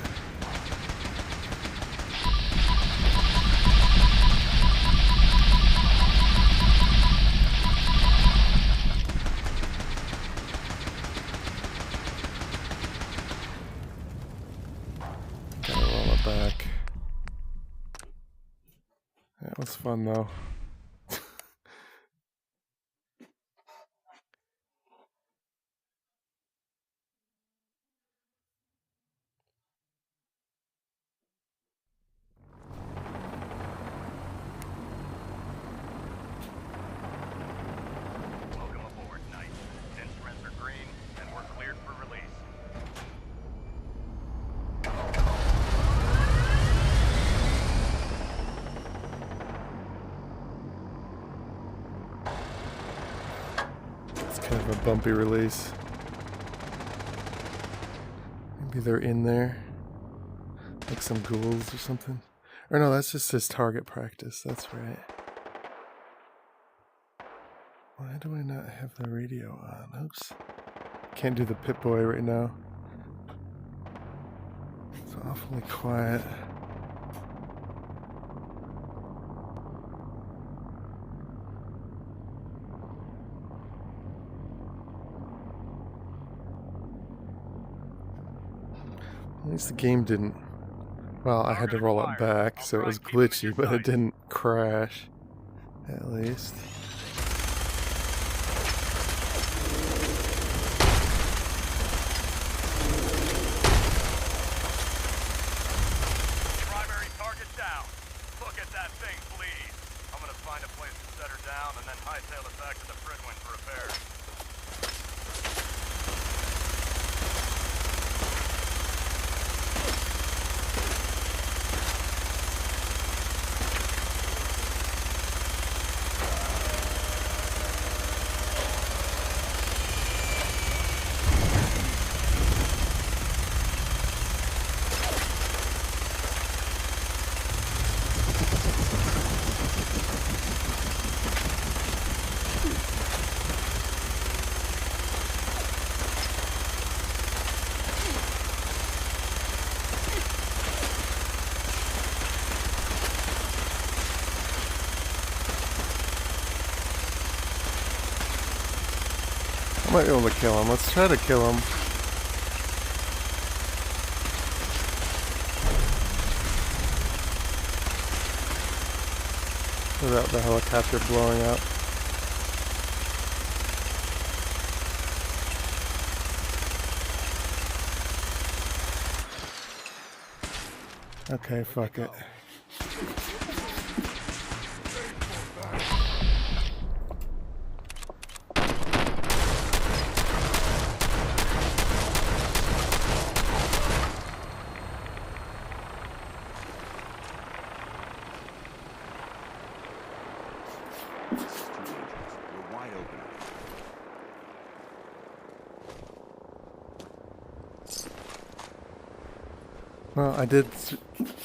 Gotta roll it back. That was fun though. Welcome aboard, Knight. Instruments are green, and we're cleared for release. It's kind of a bumpy release. Maybe they're in there. Like some ghouls or something. Or no, that's just his target practice. That's right. Why do I not have the radio on? Oops. Can't do the Pip-Boy right now. It's awfully quiet. At least the game didn't... Well, I had to roll it back, so it was glitchy, but it didn't crash. At least. Primary target down. Look at that thing, please. I'm gonna find a place to set her down and then hightail it back to the Fridwin for repairs. I might be able to kill him. Let's try to kill him. Without the helicopter blowing up. Okay, fuck it. Well, I did...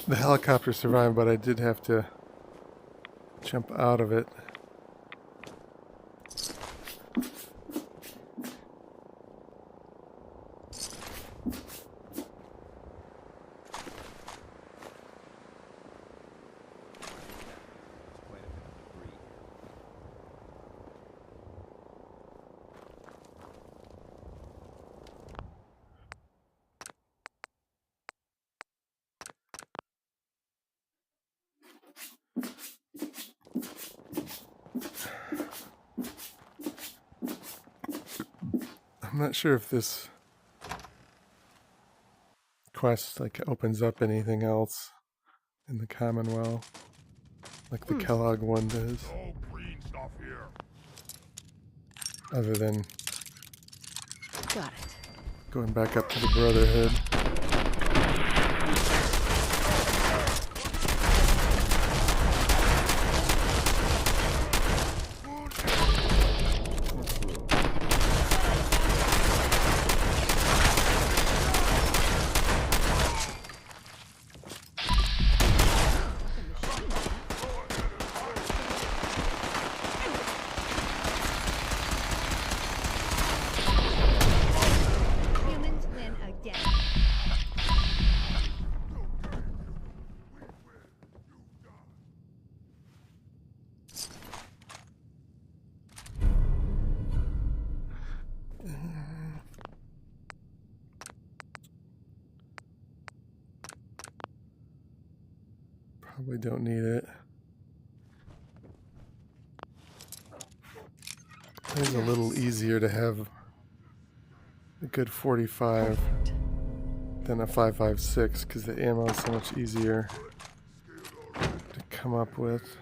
The helicopter survived, but I did have to jump out of it. I'm not sure if this quest like opens up anything else in the Commonwealth, like the Kellogg one does. No green stuff here. Other than Got it. going back up to the Brotherhood. Humans win again. Probably don't need it. It's a little easier to have a good 45 than a 5.56 because the ammo is so much easier to come up with.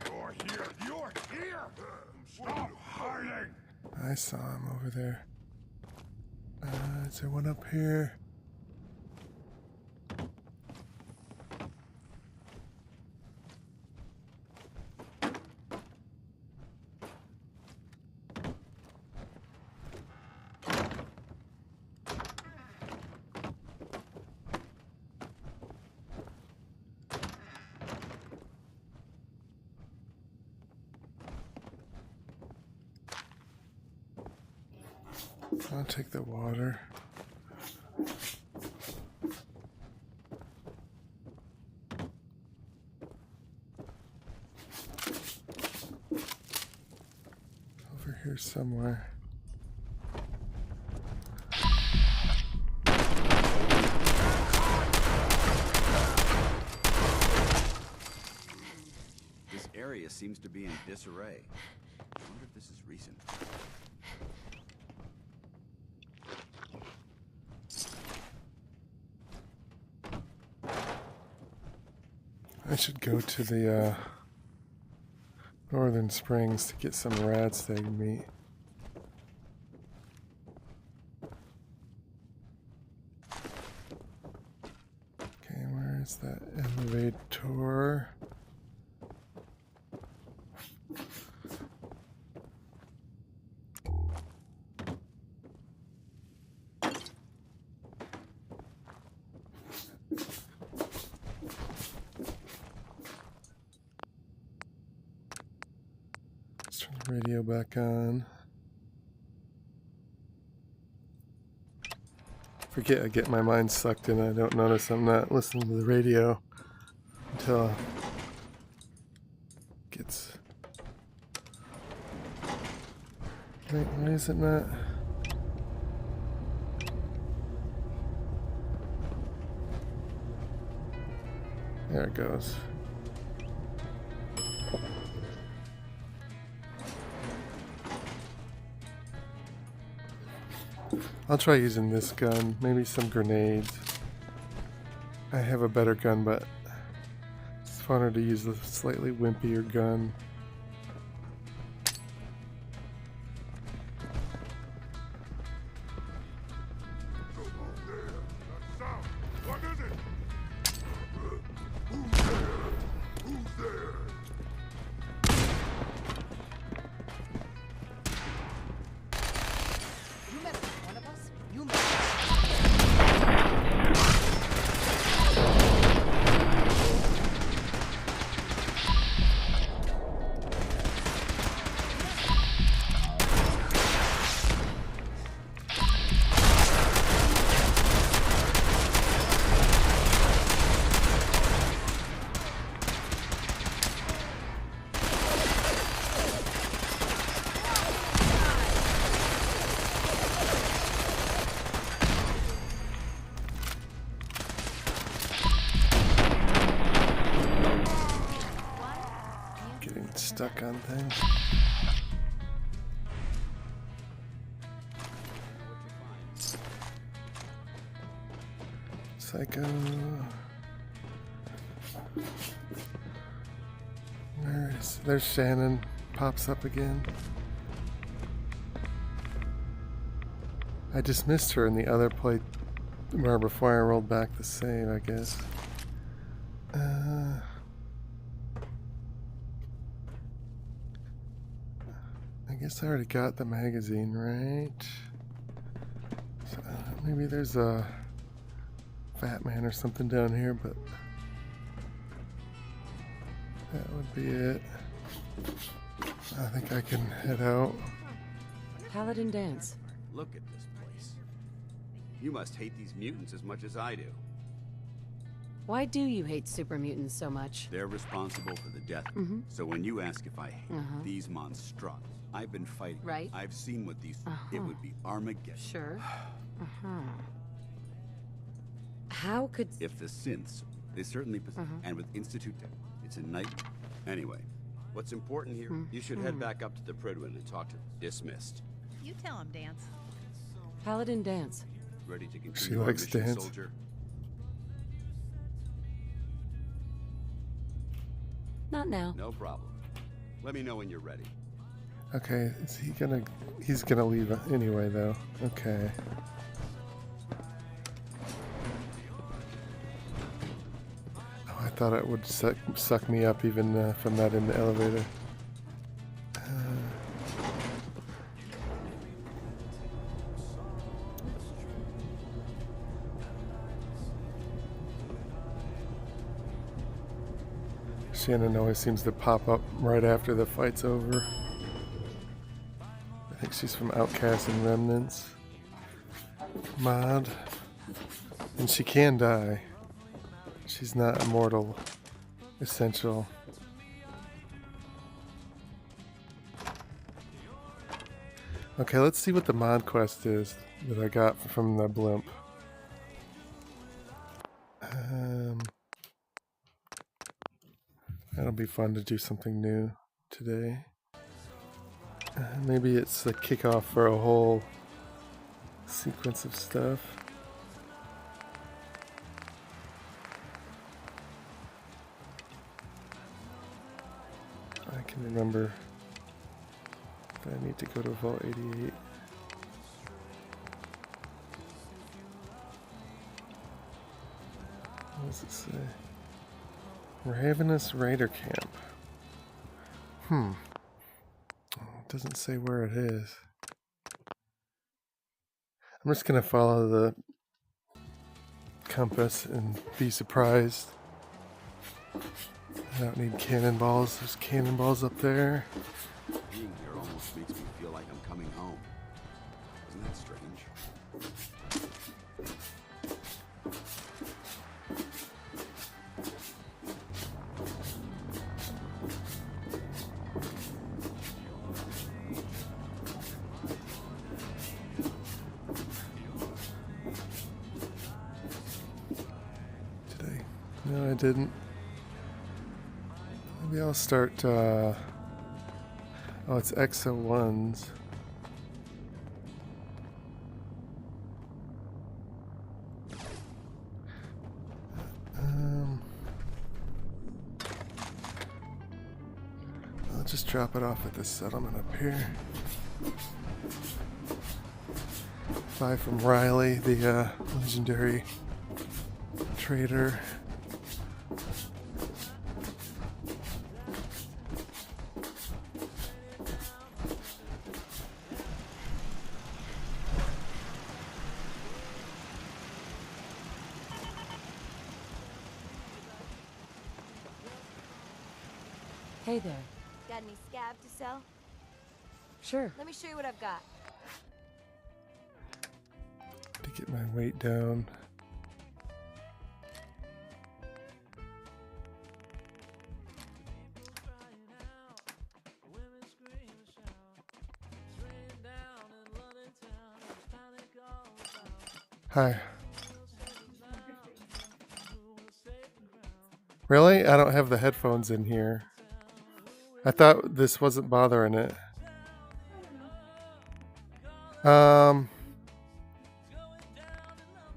You're here. You're here. Stop hiding. I saw him over there. Is there one up here? I'll take the water. Over here somewhere. This area seems to be in disarray. I wonder if this is recent. I should go to the Northern Springs to get some radstag meat. Okay, where is that elevator? Let's turn the radio back on. Forget I get my mind sucked in. I don't notice I'm not listening to the radio until it gets. Wait, why is it not? There it goes. I'll try using this gun, maybe some grenades. I have a better gun, but it's funner to use a slightly wimpier gun. What is it? Who's there? You mess with one of us, you stuck on things. Psycho. There's Shannon. Pops up again. I just missed her in the other plate where before I rolled back the save, I guess. I guess I already got the magazine, right? So, maybe there's a fat man or something down here, but that would be it. I think I can head out. Paladin Dance. Look at this place. You must hate these mutants as much as I do. Why do you hate super mutants so much? They're responsible for the death. So when you ask if I hate these monstrons, I've been fighting. Right. I've seen what these... It would be Armageddon. Sure. How could... If the synths, they certainly possess... And with Institute, it's a nightmare. Anyway, what's important here, you should head back up to the Pridwin and talk to them. Dismissed. You tell him, Dance. Paladin Dance. Ready to continue She our likes mission, dance. soldier? Not now. No problem. Let me know when you're ready. Okay, is he gonna... He's gonna leave anyway, though. Okay. Oh, I thought it would suck me up even if I'm not in the elevator. Shannon always seems to pop up right after the fight's over. I think she's from Outcasts and Remnants mod. And she can die. She's not immortal. Essential. Okay, let's see what the mod quest is that I got from the blimp. That'll be fun to do something new today. Maybe it's the kickoff for a whole sequence of stuff. I can remember that I need to go to Vault 88. What does it say? Ravenous Raider Camp. It doesn't say where it is. I'm just gonna follow the compass and be surprised. I don't need cannonballs. There's cannonballs up there. Being here almost makes me feel like I'm coming home. Isn't that strange? No, I didn't. Maybe I'll start, oh, it's XO1s. I'll just drop it off at this settlement up here. Buy from Riley, the legendary trader. Hey there. Got any scab to sell? Sure. Let me show you what I've got. To get my weight down. Hi. Really? I don't have the headphones in here. I thought this wasn't bothering it.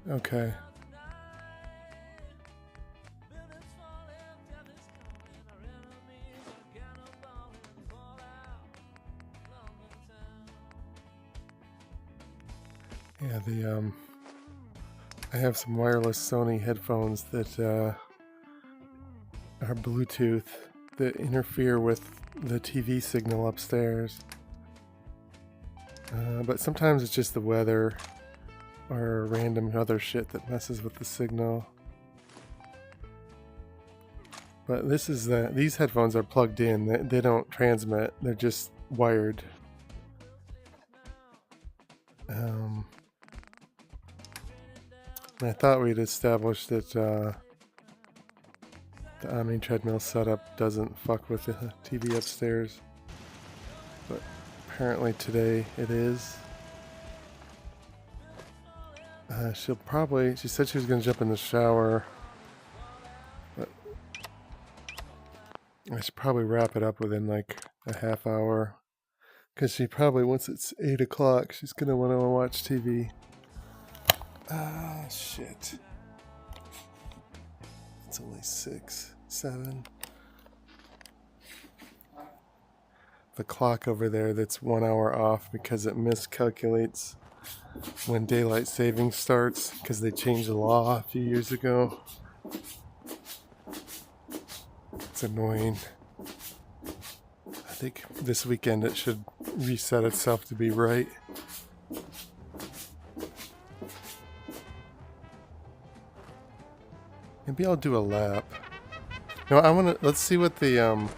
Okay. Yeah, I have some wireless Sony headphones that are Bluetooth that interfere with the TV signal upstairs. But sometimes it's just the weather or random other shit that messes with the signal. But these headphones are plugged in. They don't transmit. They're just wired. I thought we'd established that the Omni Treadmill setup doesn't fuck with the TV upstairs. But apparently today it is. She said she was going to jump in the shower. But I should probably wrap it up within like a half hour. Because she probably, once it's 8 o'clock, she's going to want to watch TV. Ah, shit. It's only 6, 7. The clock over there that's 1 hour off because it miscalculates when daylight savings starts because they changed the law a few years ago. It's annoying. I think this weekend it should reset itself to be right. Maybe I'll do a lap. No, let's see what the,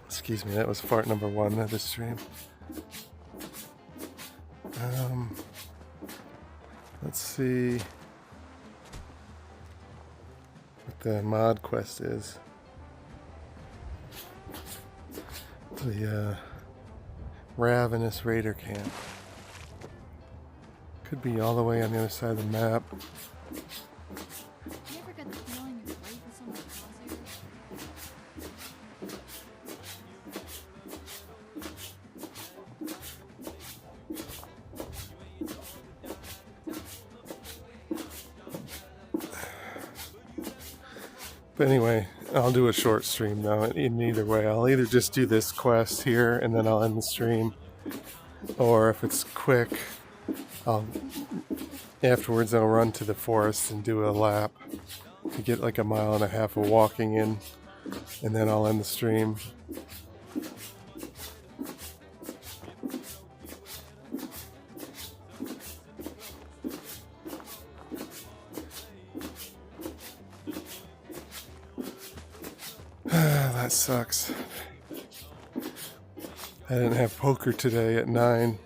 excuse me, that was fart number 1 of the stream. Let's see what the mod quest is. The, Ravenous Raider Camp. Could be all the way on the other side of the map. But anyway, I'll do a short stream though. In either way, I'll either just do this quest here and then I'll end the stream, or if it's quick, afterwards I'll run to the forest and do a lap to get like 1.5 miles of walking in, and then I'll end the stream. That sucks. I didn't have poker today at 9.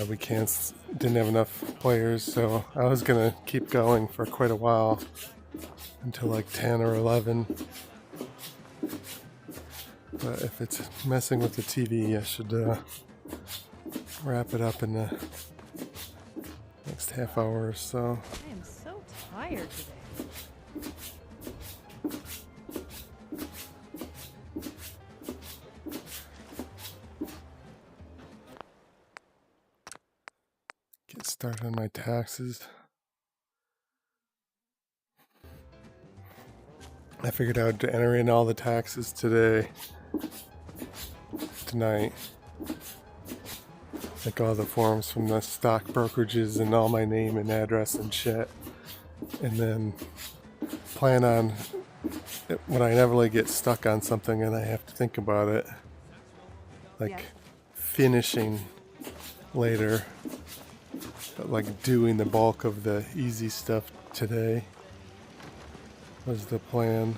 We didn't have enough players, so I was gonna keep going for quite a while until like 10 or 11. But if it's messing with the TV, I should wrap it up in the next half hour or so. I am so tired today. Get started on my taxes. I figured out to enter in all the taxes tonight. Like all the forms from the stock brokerages and all my name and address and shit. And then plan on, when I inevitably get stuck on something and I have to think about it, like finishing later, but like doing the bulk of the easy stuff today was the plan.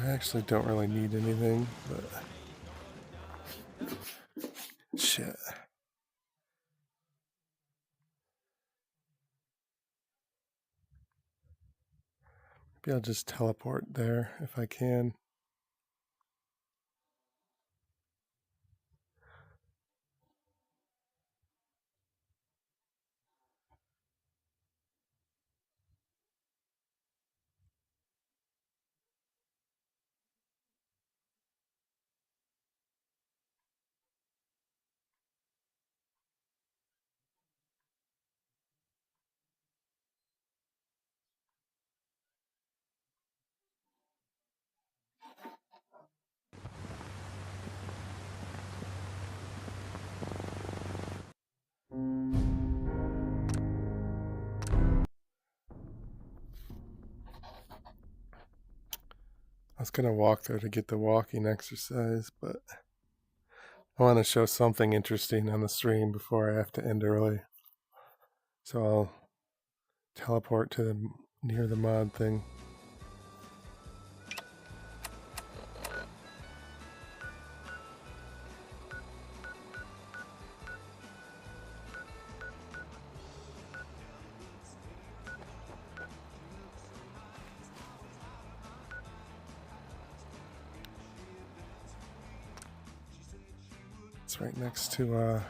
I actually don't really need anything, but shit. Maybe I'll just teleport there if I can. I was gonna walk there to get the walking exercise, but I want to show something interesting on the stream before I have to end early. So I'll teleport to near the mod thing. It's right next to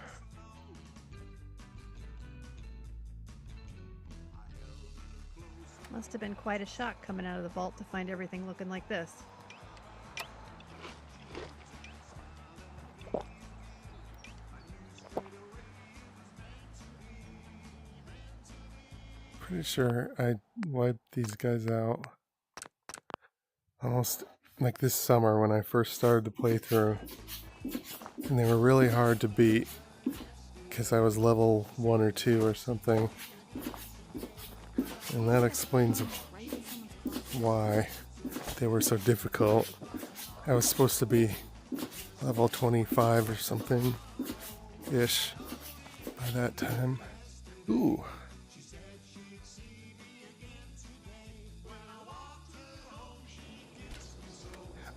Must have been quite a shock coming out of the vault to find everything looking like this. pretty sure I wiped these guys out almost like this summer when I first started the playthrough, and they were really hard to beat because I was level 1 or 2 or something, and that explains why they were so difficult. I was supposed to be level 25 or something ish by that time. Ooh.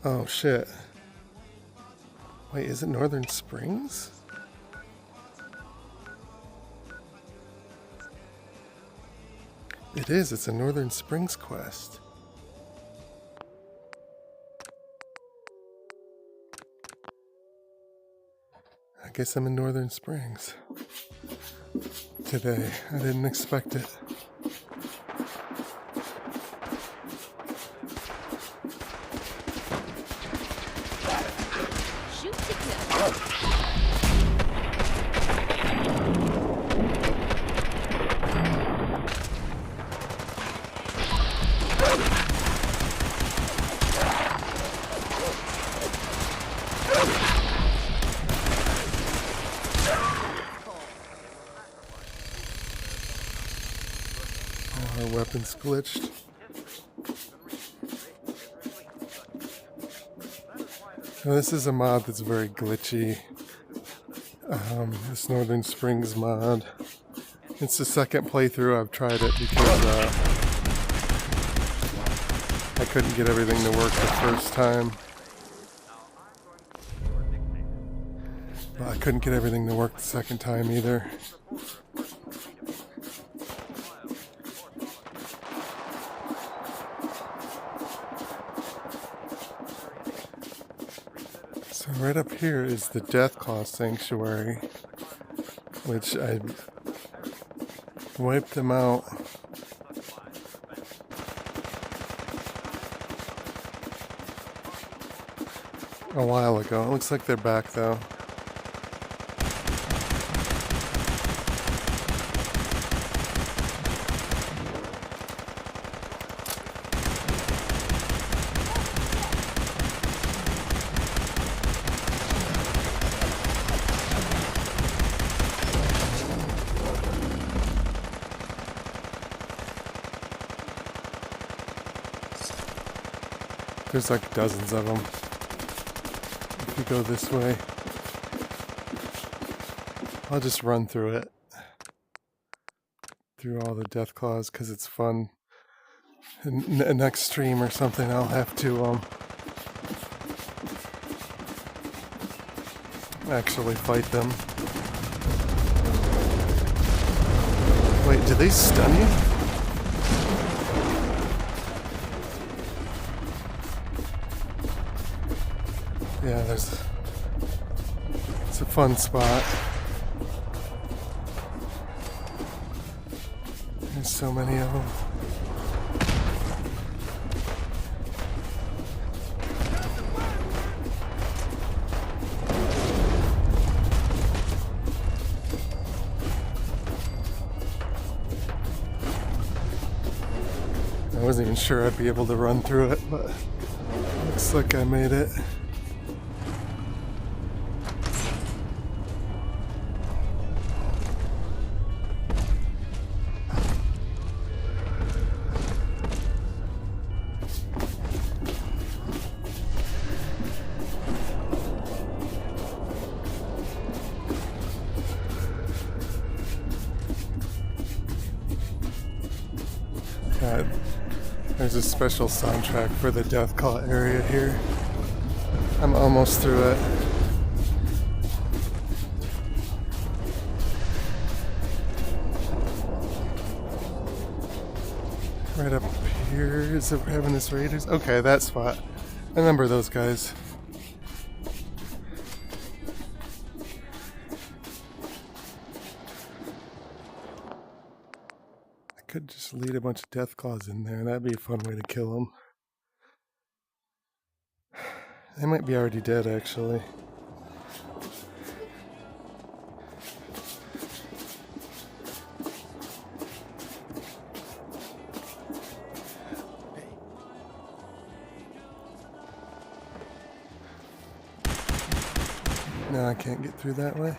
Oh shit. Wait, is it Northern Springs? It is, it's a Northern Springs quest. I guess I'm in Northern Springs today. I didn't expect it. Shoot to kill. Our weapons glitched. Now, this is a mod that's very glitchy. This Northern Springs mod. It's the second playthrough I've tried it because I couldn't get everything to work the first time. But I couldn't get everything to work the second time either. So right up here is the Deathclaw Sanctuary, which I wiped them out a while ago. It looks like they're back though. There's like dozens of them. If you go this way, I'll just run through it. Through all the Deathclaws because it's fun. Next stream or something I'll have to actually fight them. Wait, do they stun you? Yeah, it's a fun spot. There's so many of them. I wasn't even sure I'd be able to run through it, but looks like I made it. There's a special soundtrack for the Death Claw area here. I'm almost through it. Right up here, is it Ravenous Raiders? Okay, that spot. I remember those guys. I could just lead a bunch of Death Claws in there. That'd be a fun way to kill them. They might be already dead, actually. No, I can't get through that way.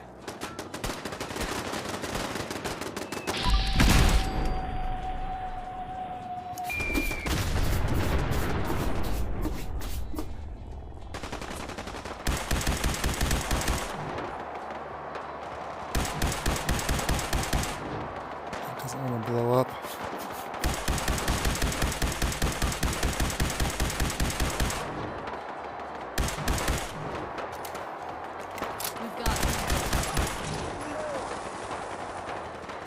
It doesn't want to blow up.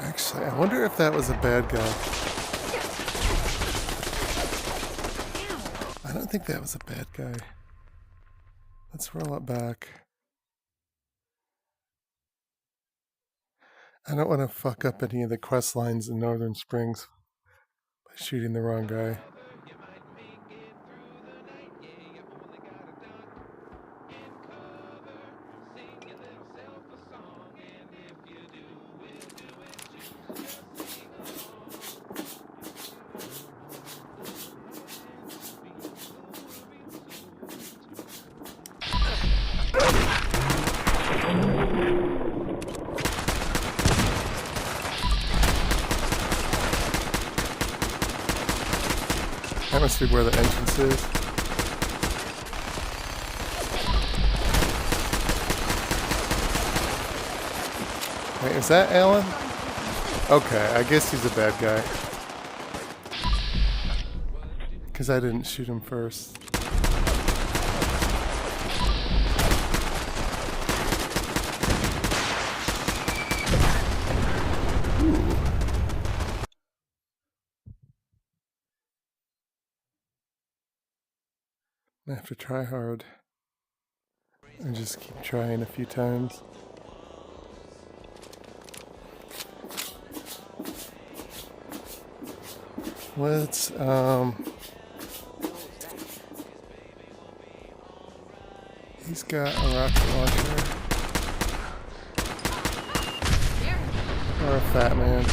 Actually, I wonder if that was a bad guy. I don't think that was a bad guy. Let's roll it back. I don't want to fuck up any of the quest lines in Northern Springs by shooting the wrong guy. That must be where the entrance is. Wait, is that Alan? Okay, I guess he's a bad guy. Because I didn't shoot him first. I have to try hard and just keep trying a few times. Let's he's got a rocket launcher or a fat man.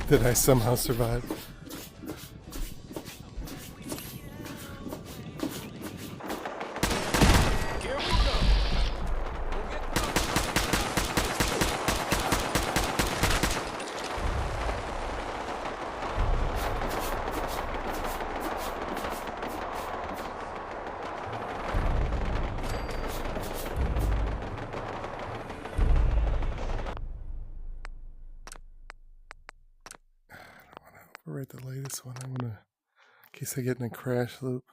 Did I somehow survive? Overwrite the latest one. I'm gonna, in case I get in a crash loop.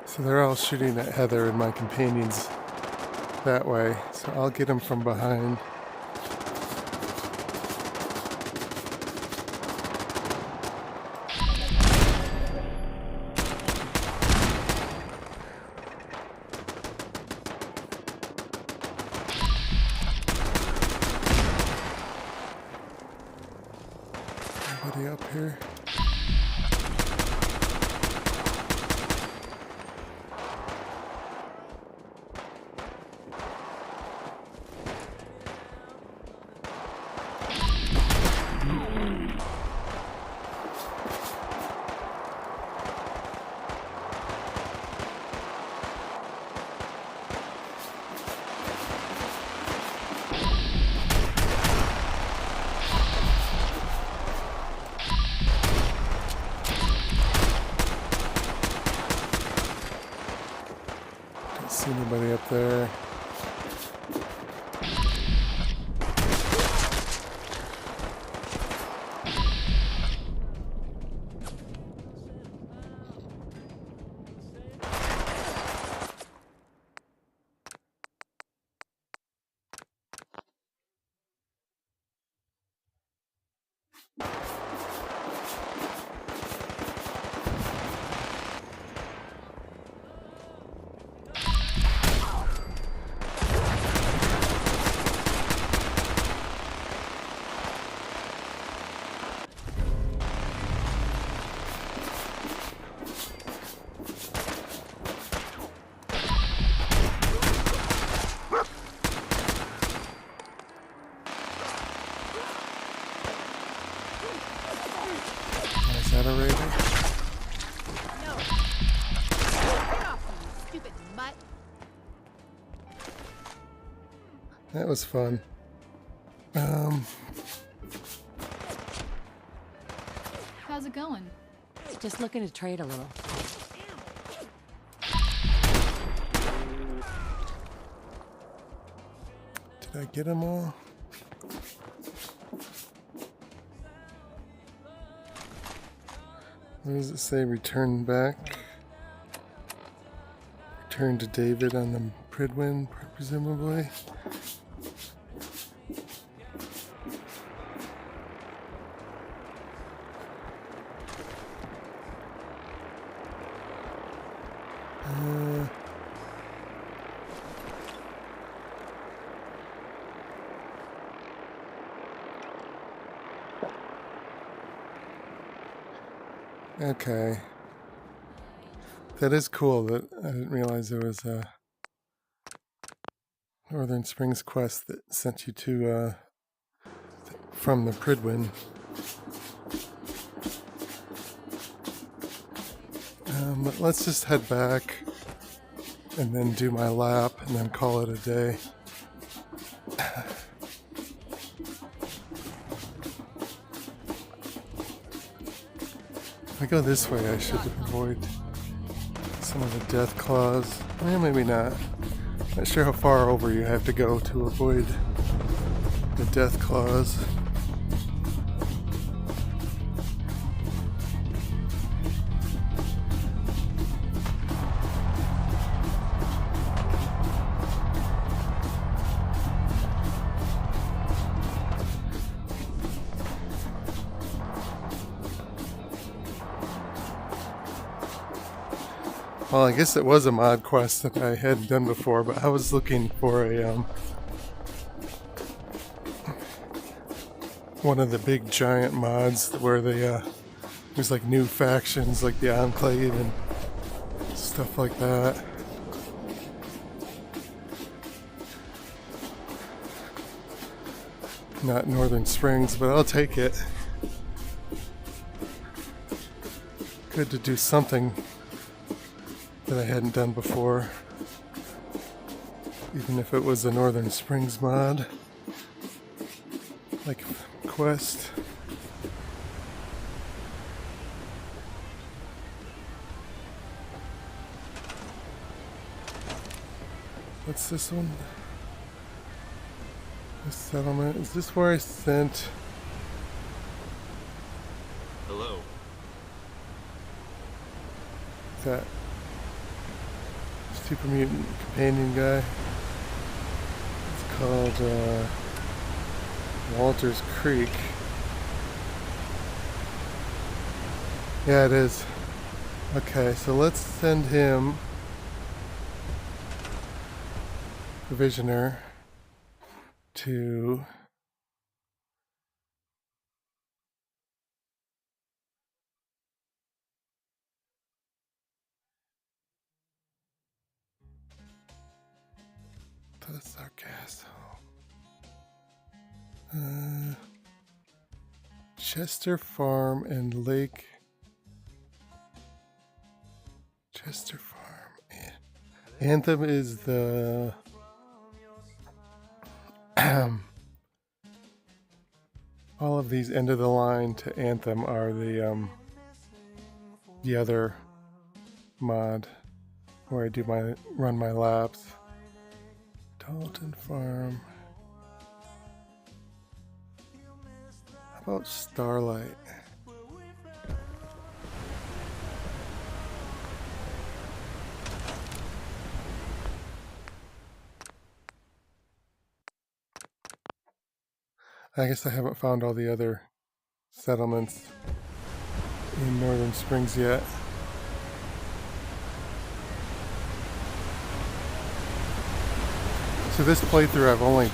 So they're all shooting at Heather and my companions that way, so I'll get them from behind. Anybody up here? moderator. No. Get off me, you stupid mutt. That was fun. How's it going? Just looking to trade a little. Did I get them all? What does it say? Return back. Return to David on the Pridwin, presumably. Okay. That is cool that I didn't realize there was a Northern Springs quest that sent you to from the Pridwin. But let's just head back and then do my lap and then call it a day. If I go this way, I should avoid some of the death claws. Well, maybe not. Not sure how far over you have to go to avoid the death claws. Well, I guess it was a mod quest that I hadn't done before, but I was looking for a one of the big giant mods where there's like new factions like the Enclave and stuff like that. Not Northern Springs, but I'll take it. Good to do something that I hadn't done before, even if it was a Northern Springs mod, like quest. What's this one? This settlement. Is this where I sent? Hello. That super mutant companion guy. It's called Walter's Creek. Yeah, it is. Okay, so let's send him Provisioner to the Sargasso. Chester Farm and Lake. Chester Farm. Anthem is the all of these end of the line to Anthem are the other mod where I do run my laps. Dalton Farm. How about Starlight? I guess I haven't found all the other settlements in Northern Springs yet. So this playthrough I've only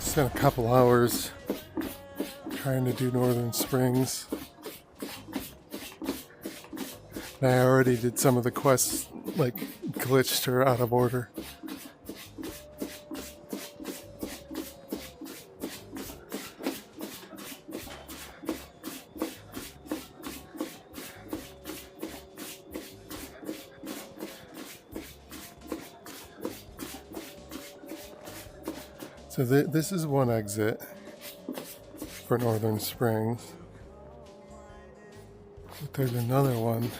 spent a couple hours trying to do Northern Springs. And I already did some of the quests like glitched or out of order. So this is one exit for Northern Springs. But there's another one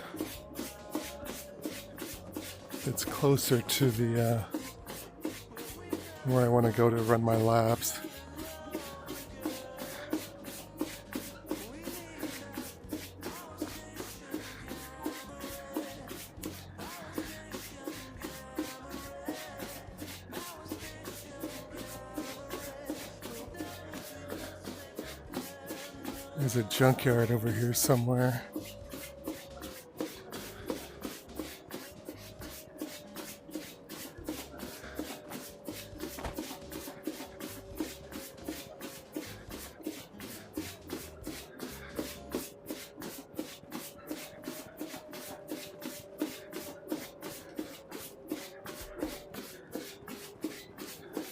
that's closer to the where I want to go to run my laps. There's a junkyard over here somewhere.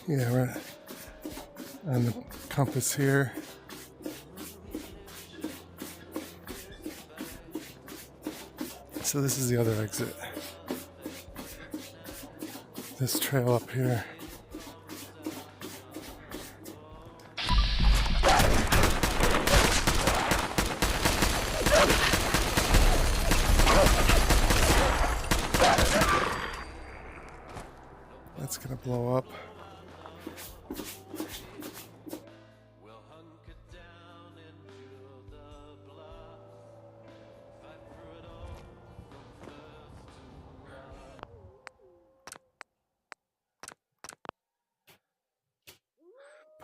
Yeah, we're on the compass here. So this is the other exit. This trail up here. That's gonna blow up.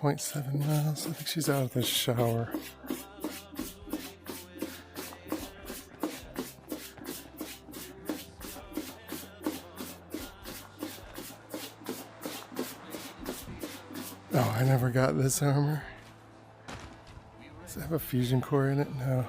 .7 miles. I think she's out of the shower. Oh, I never got this armor. Does it have a fusion core in it? No.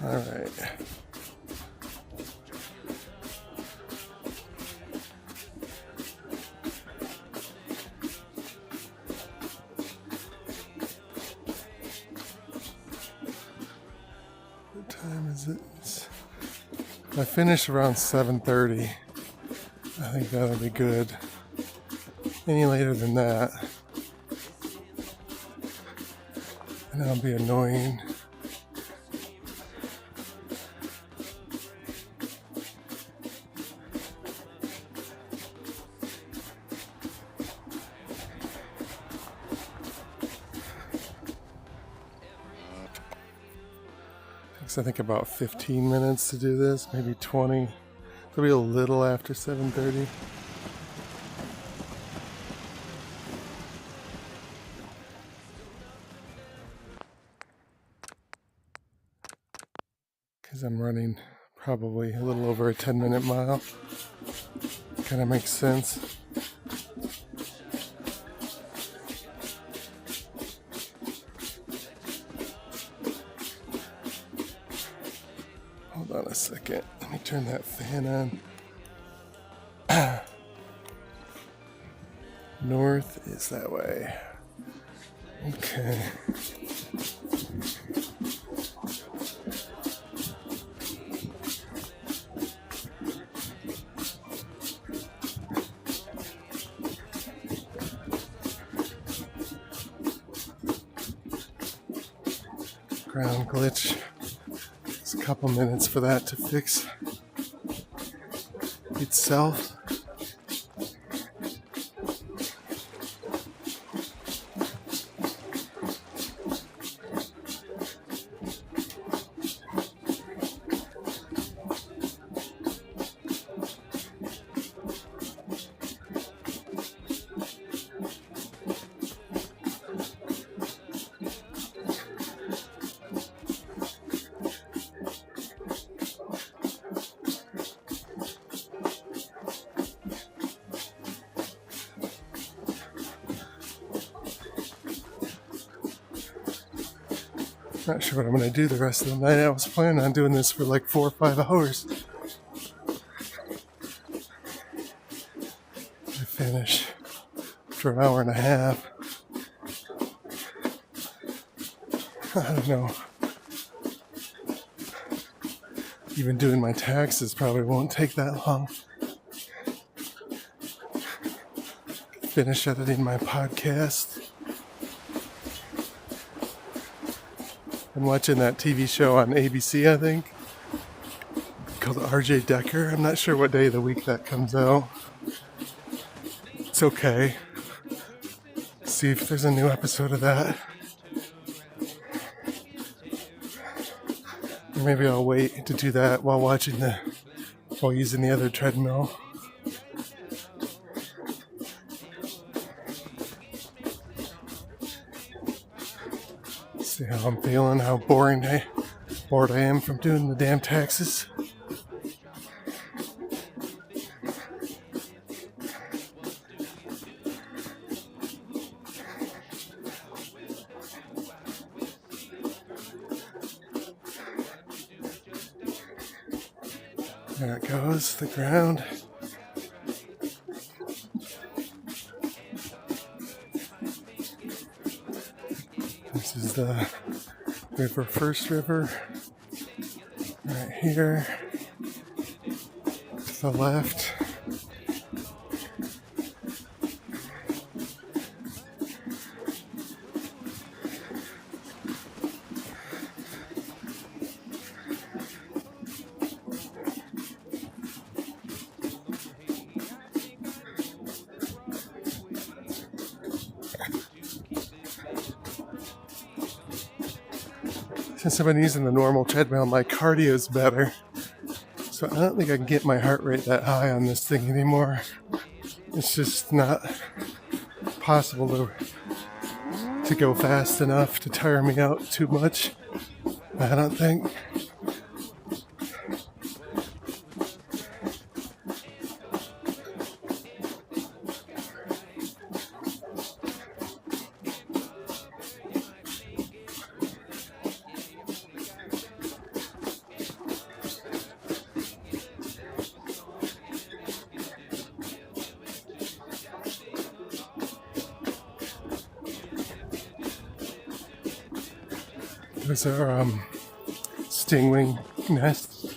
All right. What time is it? If I finish around 7:30, I think that'll be good. Any later than that, and that'll be annoying. I think about 15 minutes to do this, maybe 20. It'll be a little after 7:30. Because I'm running probably a little over a 10-minute mile. Kind of makes sense. Hold on a second. Let me turn that fan on. North is that way. Okay. Ground glitch. It's a couple minutes for that to fix itself. Not sure what I'm going to do the rest of the night. I was planning on doing this for like 4 or 5 hours. I finish after an hour and a half. I don't know. Even doing my taxes probably won't take that long. Finish editing my podcast. I'm watching that TV show on ABC, I think, called R.J. Decker. I'm not sure what day of the week that comes out. It's okay. See if there's a new episode of that. Or maybe I'll wait to do that while using the other treadmill. See how I'm feeling, how bored I am from doing the damn taxes. There it goes, the ground. This is the First River, right here, to the left. Since I've been using the normal treadmill, my cardio is better. So I don't think I can get my heart rate that high on this thing anymore. It's just not possible to go fast enough to tire me out too much. I don't think. Those are stingwing nests.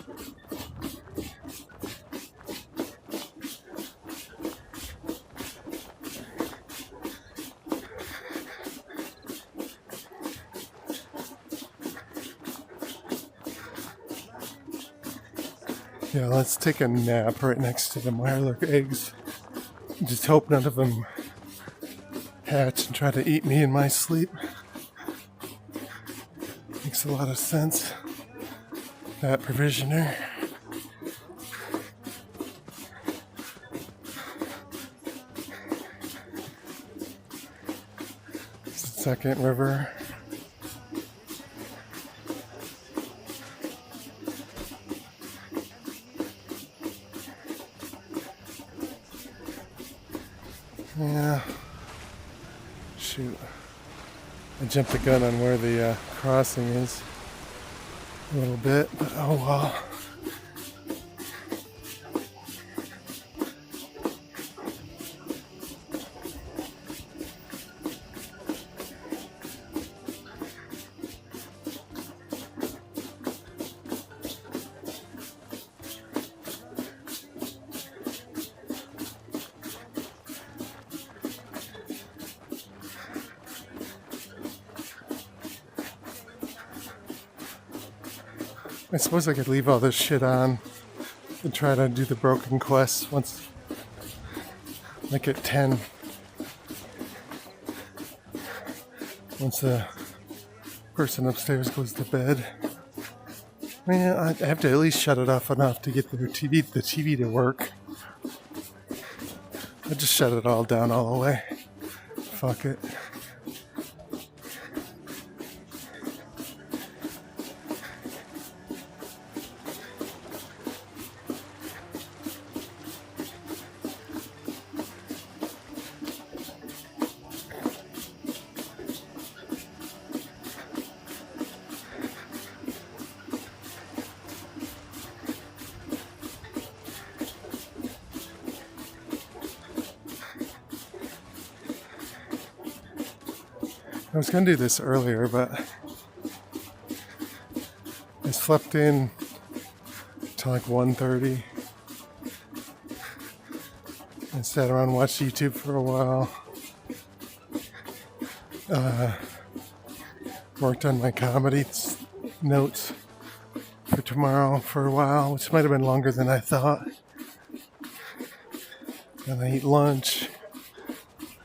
Yeah, let's take a nap right next to the Mirelurk eggs. Just hope none of them hatch and try to eat me in my sleep. Makes a lot of sense. That provisioner. Second river. Yeah. Shoot. I jumped the gun on where the crossing is a little bit, but oh well. I suppose I could leave all this shit on and try to do the broken quests once, like at 10. Once the person upstairs goes to bed. I mean, I have to at least shut it off enough to get the TV to work. I just shut it all down all the way. Fuck it. I was gonna do this earlier, but I slept in till like 1:30 and sat around and watched YouTube for a while. Worked on my comedy notes for tomorrow for a while, which might have been longer than I thought. Then I eat lunch,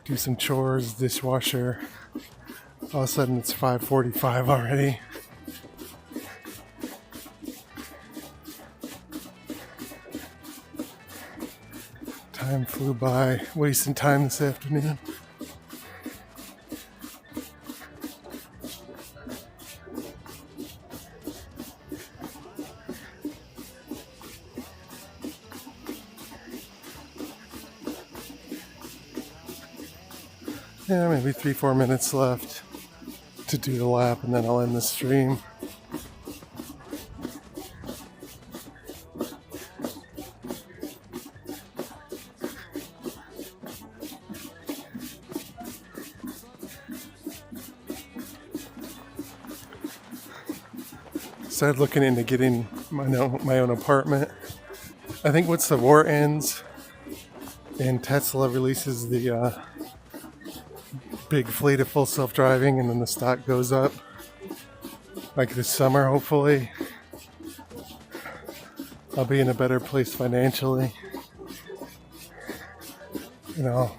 do some chores, dishwasher. All of a sudden it's 5:45 already. Time flew by, wasting time this afternoon. Yeah, maybe 3-4 minutes left to do the lap, and then I'll end the stream. Started looking into getting my own apartment. I think once the war ends and Tesla releases the big fleet of full self-driving, and then the stock goes up, like this summer, hopefully, I'll be in a better place financially. You know,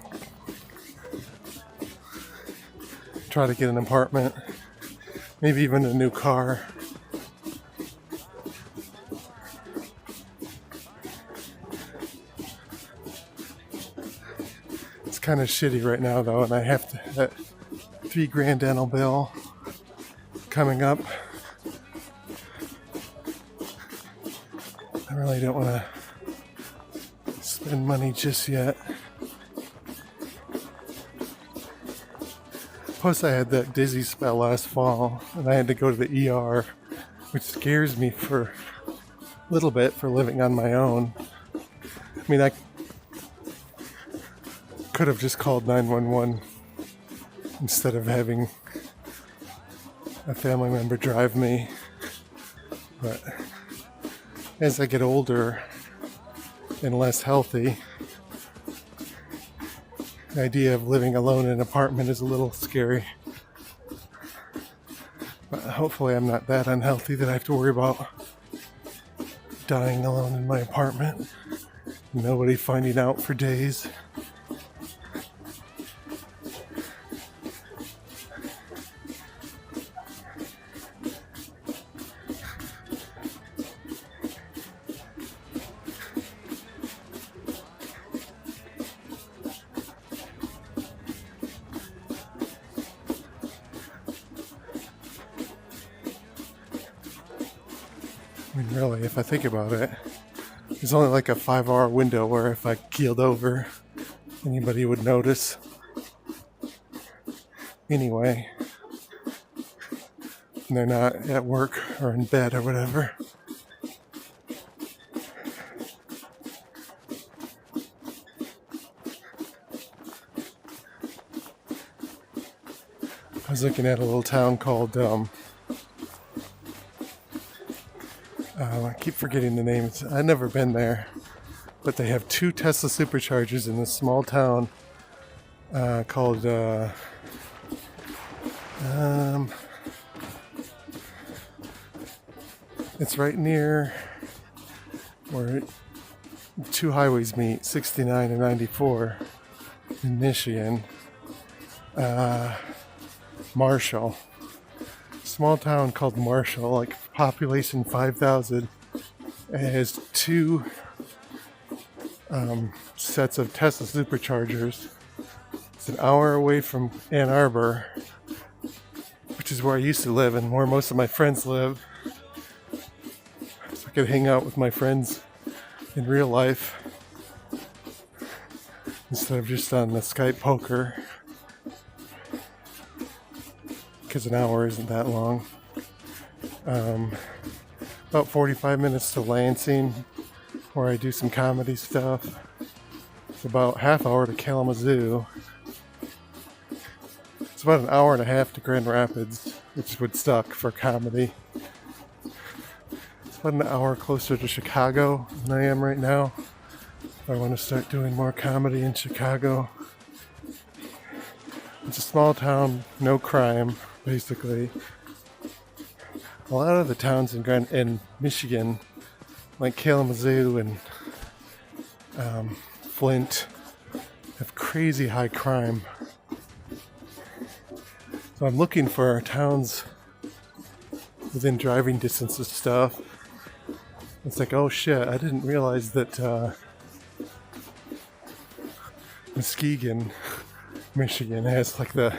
try to get an apartment, maybe even a new car. It's kind of shitty right now though, and I have that $3,000 dental bill coming up. I really don't want to spend money just yet. Plus I had that dizzy spell last fall, and I had to go to the ER, which scares me for a little bit for living on my own. I mean, I could have just called 911 instead of having a family member drive me. But as I get older and less healthy, the idea of living alone in an apartment is a little scary. But hopefully I'm not that unhealthy that I have to worry about dying alone in my apartment. Nobody finding out for days. I mean, really, if I think about it, there's only like a 5-hour window where if I keeled over, anybody would notice. Anyway, and they're not at work or in bed or whatever. I was looking at a little town called I keep forgetting the name. I've never been there, but they have 2 Tesla superchargers in this small town called it's right near where 2 highways meet, 69 and 94 in Michigan. Marshall. Small town called Marshall, like population 5,000. It has 2 sets of Tesla superchargers. It's an hour away from Ann Arbor, which is where I used to live and where most of my friends live. So I could hang out with my friends in real life instead of just on the Skype poker. Because an hour isn't that long. About 45 minutes to Lansing, where I do some comedy stuff. It's about half hour to Kalamazoo. It's about an hour and a half to Grand Rapids, which would suck for comedy. It's about an hour closer to Chicago than I am right now. I want to start doing more comedy in Chicago. It's a small town, no crime, basically. A lot of the towns in Michigan, like Kalamazoo and Flint, have crazy high crime. So I'm looking for towns within driving distance of stuff. It's like, oh shit, I didn't realize that Muskegon, Michigan has like the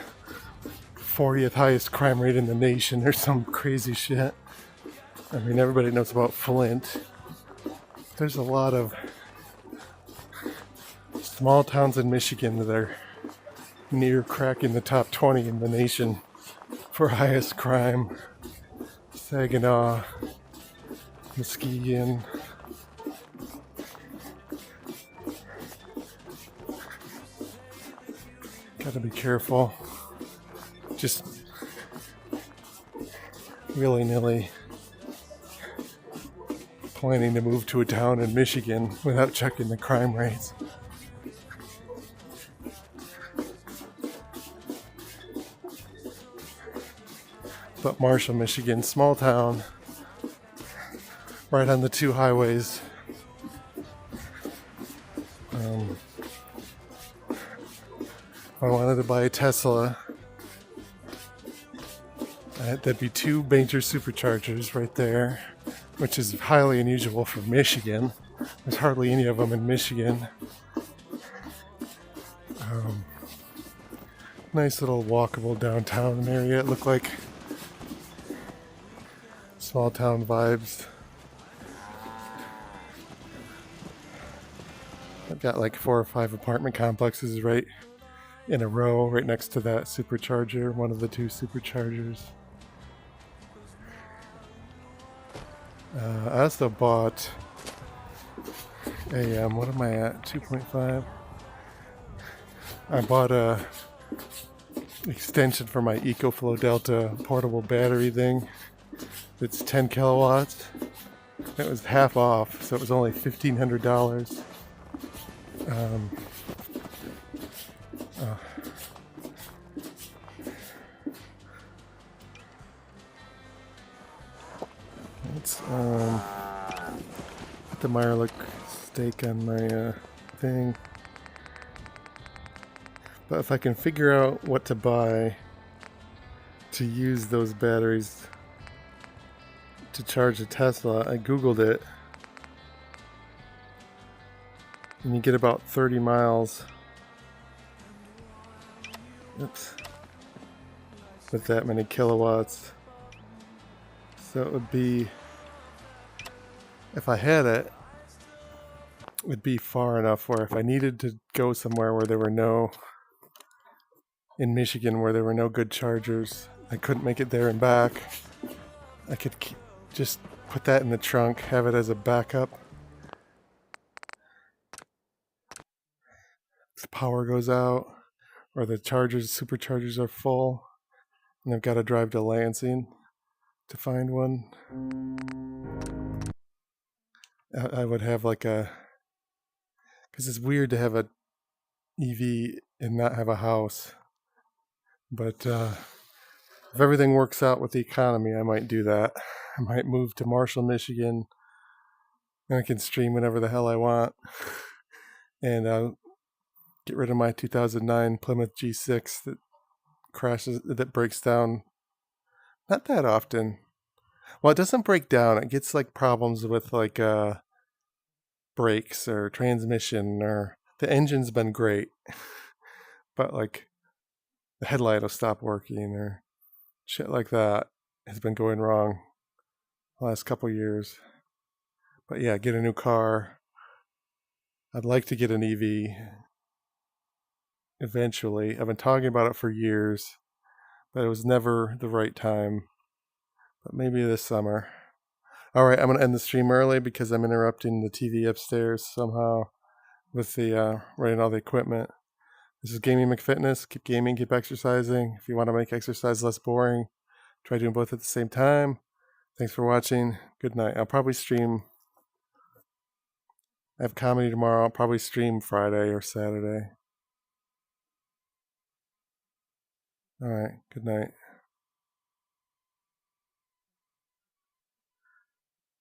40th highest crime rate in the nation or some crazy shit. I mean, everybody knows about Flint. There's a lot of small towns in Michigan that are near cracking the top 20 in the nation for highest crime. Saginaw, Muskegon. Gotta be careful. Just willy-nilly planning to move to a town in Michigan without checking the crime rates. But Marshall, Michigan, small town, right on the 2 highways. If I wanted to buy a Tesla, there'd be 2 major superchargers right there, which is highly unusual for Michigan. There's hardly any of them in Michigan. Nice little walkable downtown area. It looked like small town vibes. I've got like 4 or 5 apartment complexes right in a row right next to that supercharger, one of the 2 superchargers. I also bought a, what am I at, 2.5? I bought a extension for my EcoFlow Delta portable battery thing. It's 10 kilowatts. It was half off, so it was only $1,500. Let's put the Mirelic steak on my thing. But if I can figure out what to buy to use those batteries to charge a Tesla, I googled it, and you get about 30 miles. Oops. With that many kilowatts. So it would be, if I had it, it would be far enough where if I needed to go somewhere where there were no, in Michigan where there were no good chargers, I couldn't make it there and back, I could just put that in the trunk, have it as a backup. If the power goes out, or the superchargers are full, and I've got to drive to Lansing to find one. I would have like a, because it's weird to have a EV and not have a house. But if everything works out with the economy, I might do that. I might move to Marshall, Michigan, and I can stream whenever the hell I want. And I'll get rid of my 2009 Plymouth G6 that crashes, that breaks down not that often. Well, it doesn't break down. It gets like problems with like brakes or transmission, or the engine's been great, but like the headlight will stop working or shit like that has been going wrong the last couple years. But yeah, get a new car. I'd like to get an EV eventually. I've been talking about it for years, but it was never the right time. But maybe this summer. Alright, I'm going to end the stream early because I'm interrupting the TV upstairs somehow with the running all the equipment. This is Gaming McFitness. Keep gaming, keep exercising. If you want to make exercise less boring, try doing both at the same time. Thanks for watching. Good night. I'll probably stream. I have comedy tomorrow. I'll probably stream Friday or Saturday. All right. Good night.